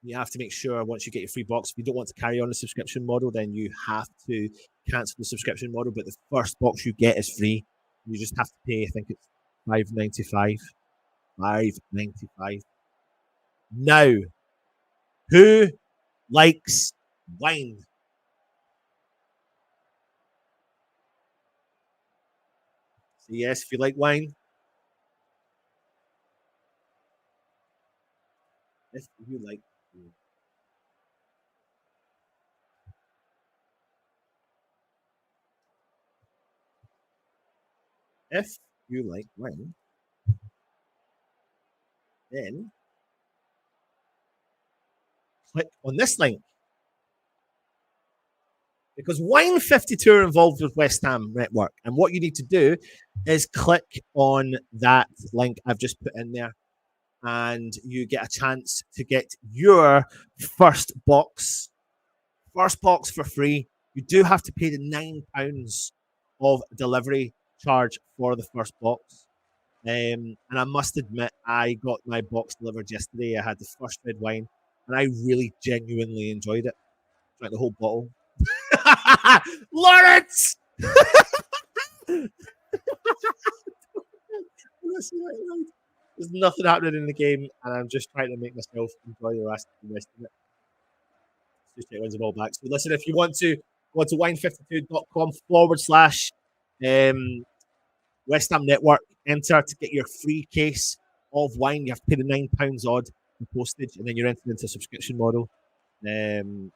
You have to make sure once you get your free box, if you don't want to carry on the subscription model, then you have to cancel the subscription model. But the first box you get is free. You just have to pay, I think it's £5.95. £5.95. Now, who likes wine? So yes, if you like wine, if you like, if you like wine, then click on this link because Wine 52 are involved with West Ham Network. And what you need to do is click on that link I've just put in there, and you get a chance to get your first box. First box for free. You do have to pay the £9 of delivery charge for the first box. And I must admit, I got my box delivered yesterday. I had the first red wine, and I really genuinely enjoyed it. Drank the whole bottle. Lawrence! There's nothing happening in the game, and I'm just trying to make myself enjoy the rest of it. Just take wins the ball back. So listen, if you want to go to wine52.com /, West Ham Network, enter to get your free case of wine. You have to pay the £9 odd in postage, and then you're entered into a subscription model. And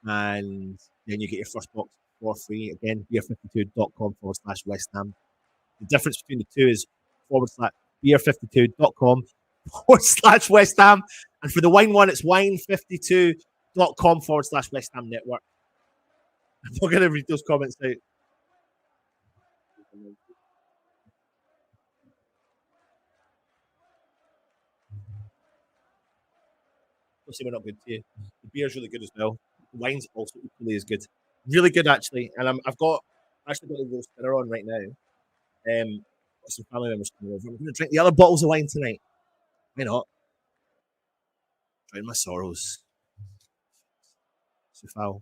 then you get your first box for free. Again, beer52.com /West Ham. The difference between the two is beer52.com /West Ham. And for the wine one, it's wine52.com /West Ham Network. I'm not going to read those comments out. Obviously, we're not good to you. The beer's really good as well. The wine's also equally as good. Really good, actually. And I've got actually got a roast dinner on right now. Some family members coming over. I'm going to drink the other bottles of wine tonight. Why not? Drown my sorrows. So foul.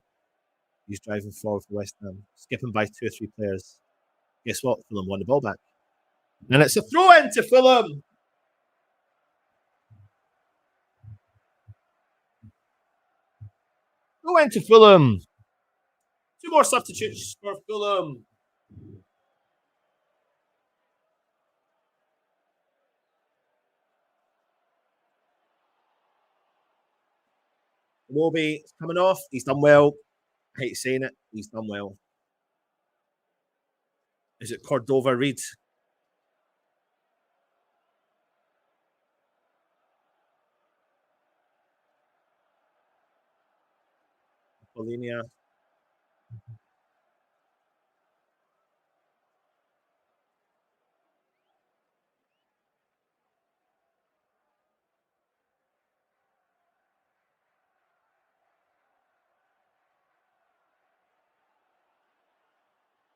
He's driving forward for West Ham, skipping by 2 or 3 players. Guess what? Fulham won the ball back. And it's a throw in to Fulham. Throw in to Fulham. 2 more substitutes for Fulham. Iwobi coming off. He's done well. I hate saying it. He's done well. Is it Cordova Reed? Polinia.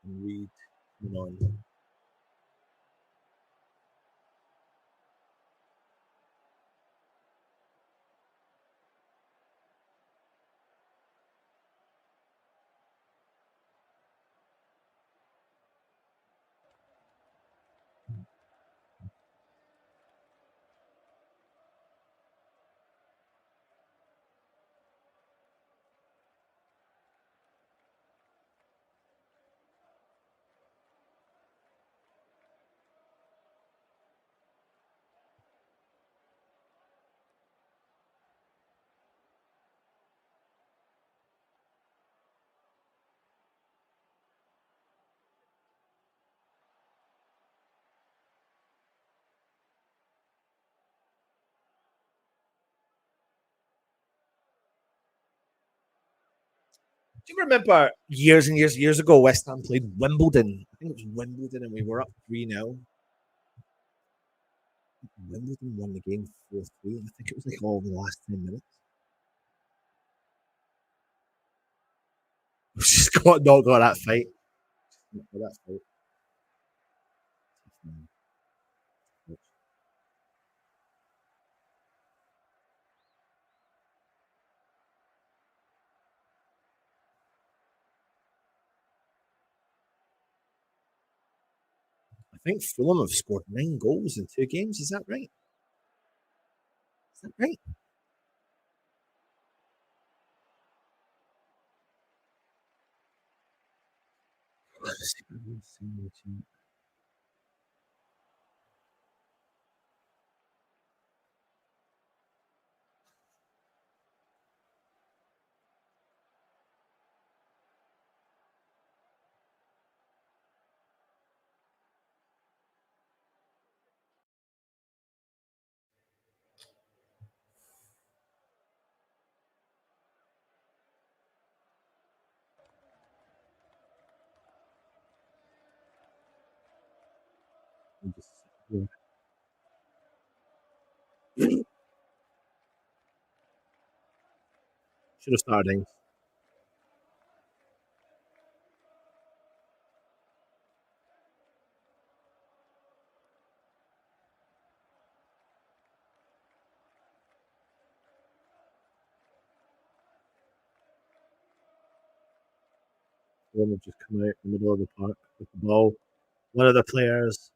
Reed. Coming on. Do you remember years and years ago, West Ham played Wimbledon? I think it was Wimbledon, and we were up 3-0. Wimbledon won the game 4-3. I think it was like all in the last 10 minutes. We've just not got that fight. Not got that fight. I think Fulham have scored 9 goals in 2 games. Is that right? Is that right? Should have started. Fulham have just come out in the middle of the park with the ball. One of the players.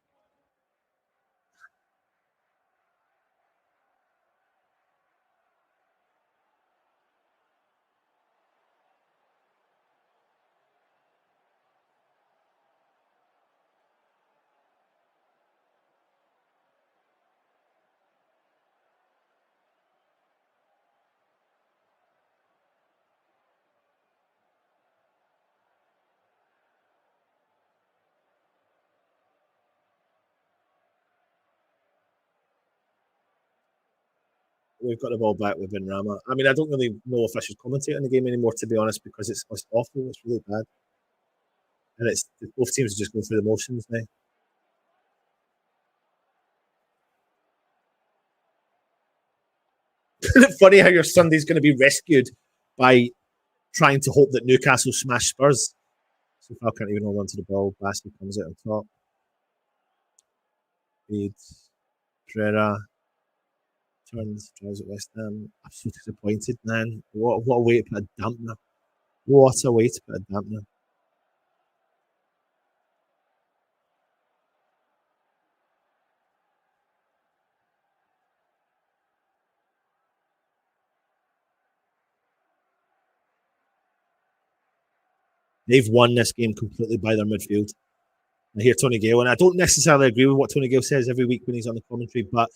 We've got the ball back with Ben Rama. I mean, I don't really know if I should commentate on the game anymore, to be honest, because it's awful. It's really bad. And it's both teams are just going through the motions now. Isn't it funny how your Sunday's going to be rescued by trying to hope that Newcastle smash Spurs? So far, can't even hold on to the ball. Bassey comes out on top. Leeds, Pereira tries at West Ham. I'm so disappointed, man. What a way to put a dampener. What a way to put a dampener. They've won this game completely by their midfield. I hear Tony Gale, and I don't necessarily agree with what Tony Gale says every week when he's on the commentary, but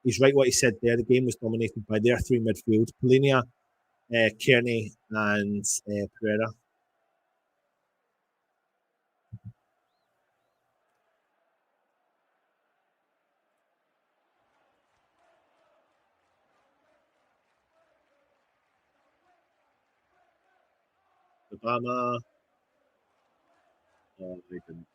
he's right what he said there. The game was dominated by their 3 midfield: Polinia, Kearney, and Pereira. Obama. Oh, they didn't.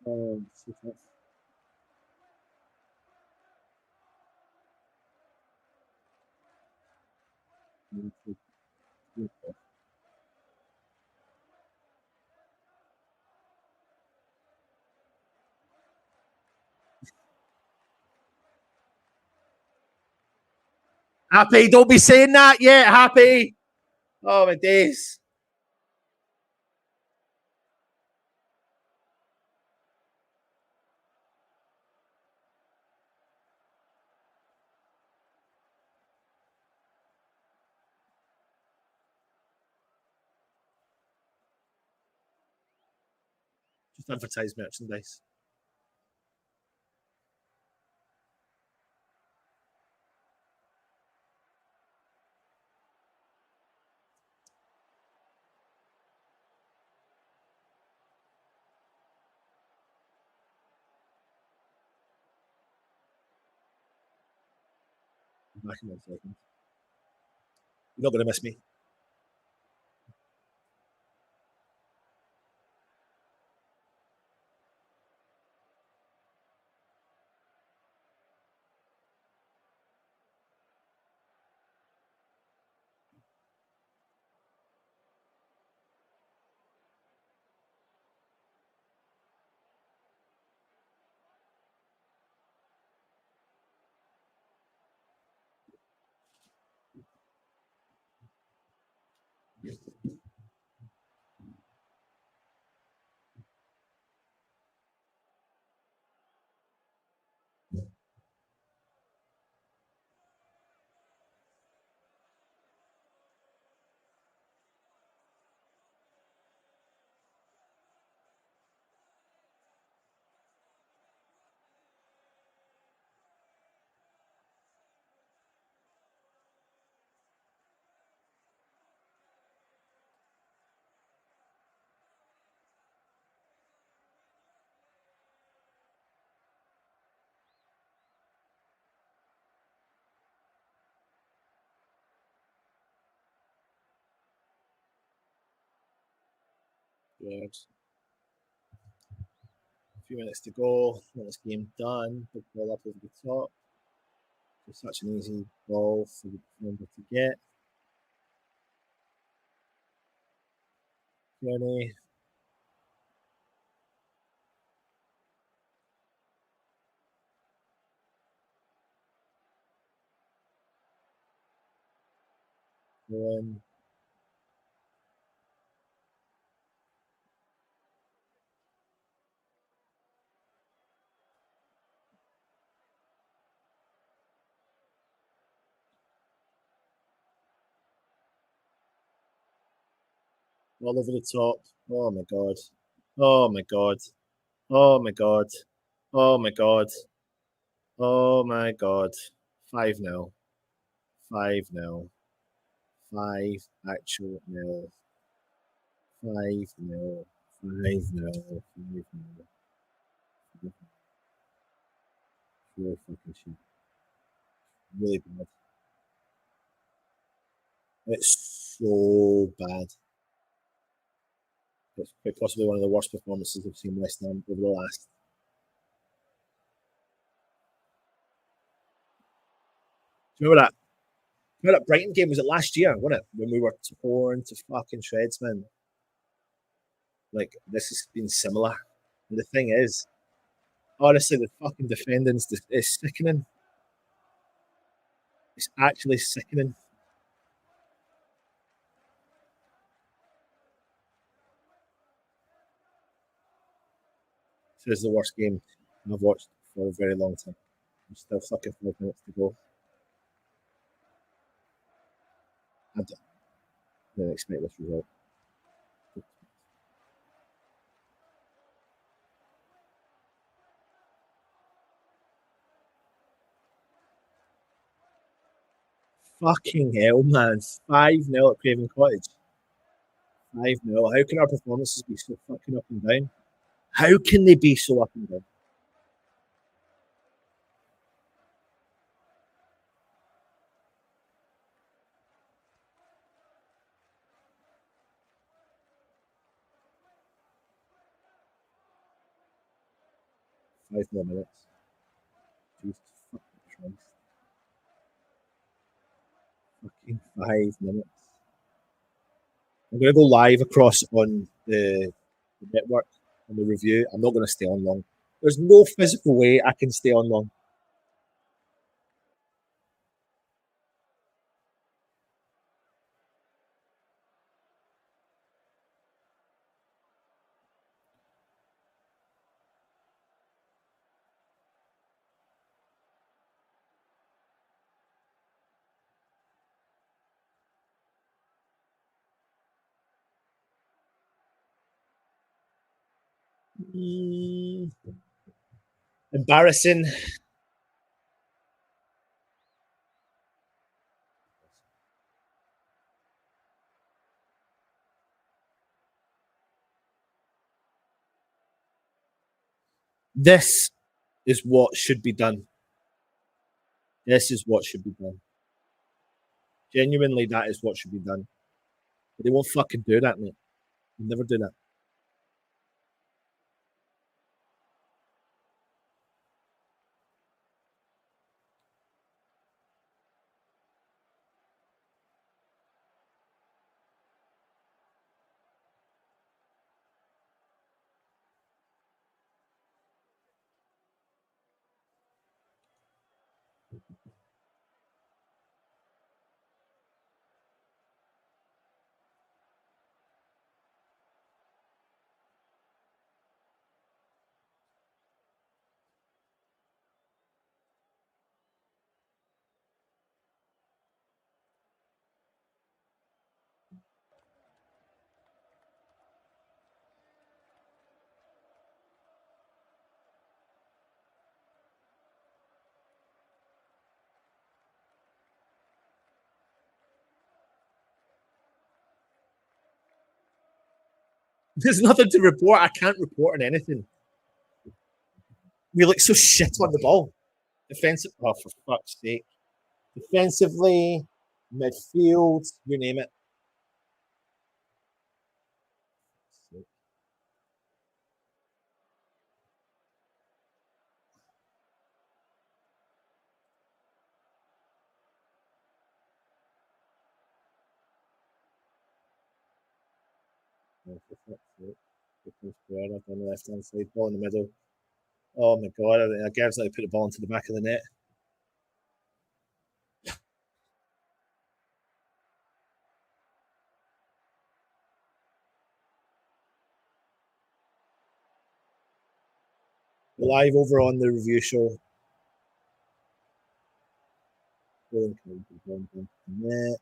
Oh, so tough. Happy, don't be saying that yet, Happy. Oh my days. Just advertise merchandise. Back in 1 second. You're not going to miss me. Good. A few minutes to go. Get this game done. Big ball up over the top. It's such an easy ball for the defender to get. Journey. Going. All over the top. Oh my god. Oh my god. Oh my god. Oh my god. Oh my god. 5-0. 5-0. 5 actual nil. 5-0. 5-0. 5-0. Really fucking shit. Really bad. It's so bad. It's quite possibly one of the worst performances I've seen West Ham over the last. Do you remember that? Remember that Brighton game? Was it last year? Wasn't it? When we were torn to fucking shreds, man. Like this has been similar. And the thing is, honestly, the fucking defending's is sickening. It's actually sickening. This is the worst game I've watched for a very long time. There's still fucking 5 minutes to go. I didn't expect this result. Fucking hell, man. 5-0 at Craven Cottage. 5-0. How can our performances be so fucking up and down? How can they be so up and down? 5 more minutes. Jesus fucking Christ. Fucking 5 minutes. I'm going to go live across on the network on the review. I'm not going to stay on long. There's no physical way I can stay on long. Embarrassing. This is what should be done. This is what should be done. Genuinely, that is what should be done. But they won't fucking do that, mate. They'll never do that. There's nothing to report. I can't report on anything. We look so shit on the ball. Defensive. Oh, for fuck's sake. Defensively, midfield, you name it. Oh, for fuck's sake. On the left hand side, ball in the middle. Oh my god, I guess I put the ball into the back of the net. Live over on the review show. Net.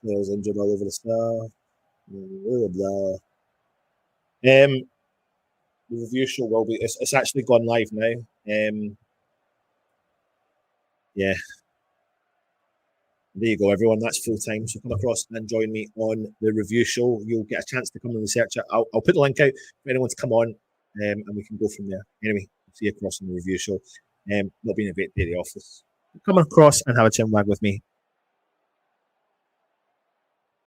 Players injured all over the stuff. Blah, blah. The review show will be. It's actually gone live now. Yeah. There you go, everyone. That's full time. So come across and join me on the review show. You'll get a chance to come and research it. I'll put the link out for anyone to come on, and we can go from there. Anyway, see you across on the review show. Not being a great day at the office. Come across and have a chin wag with me.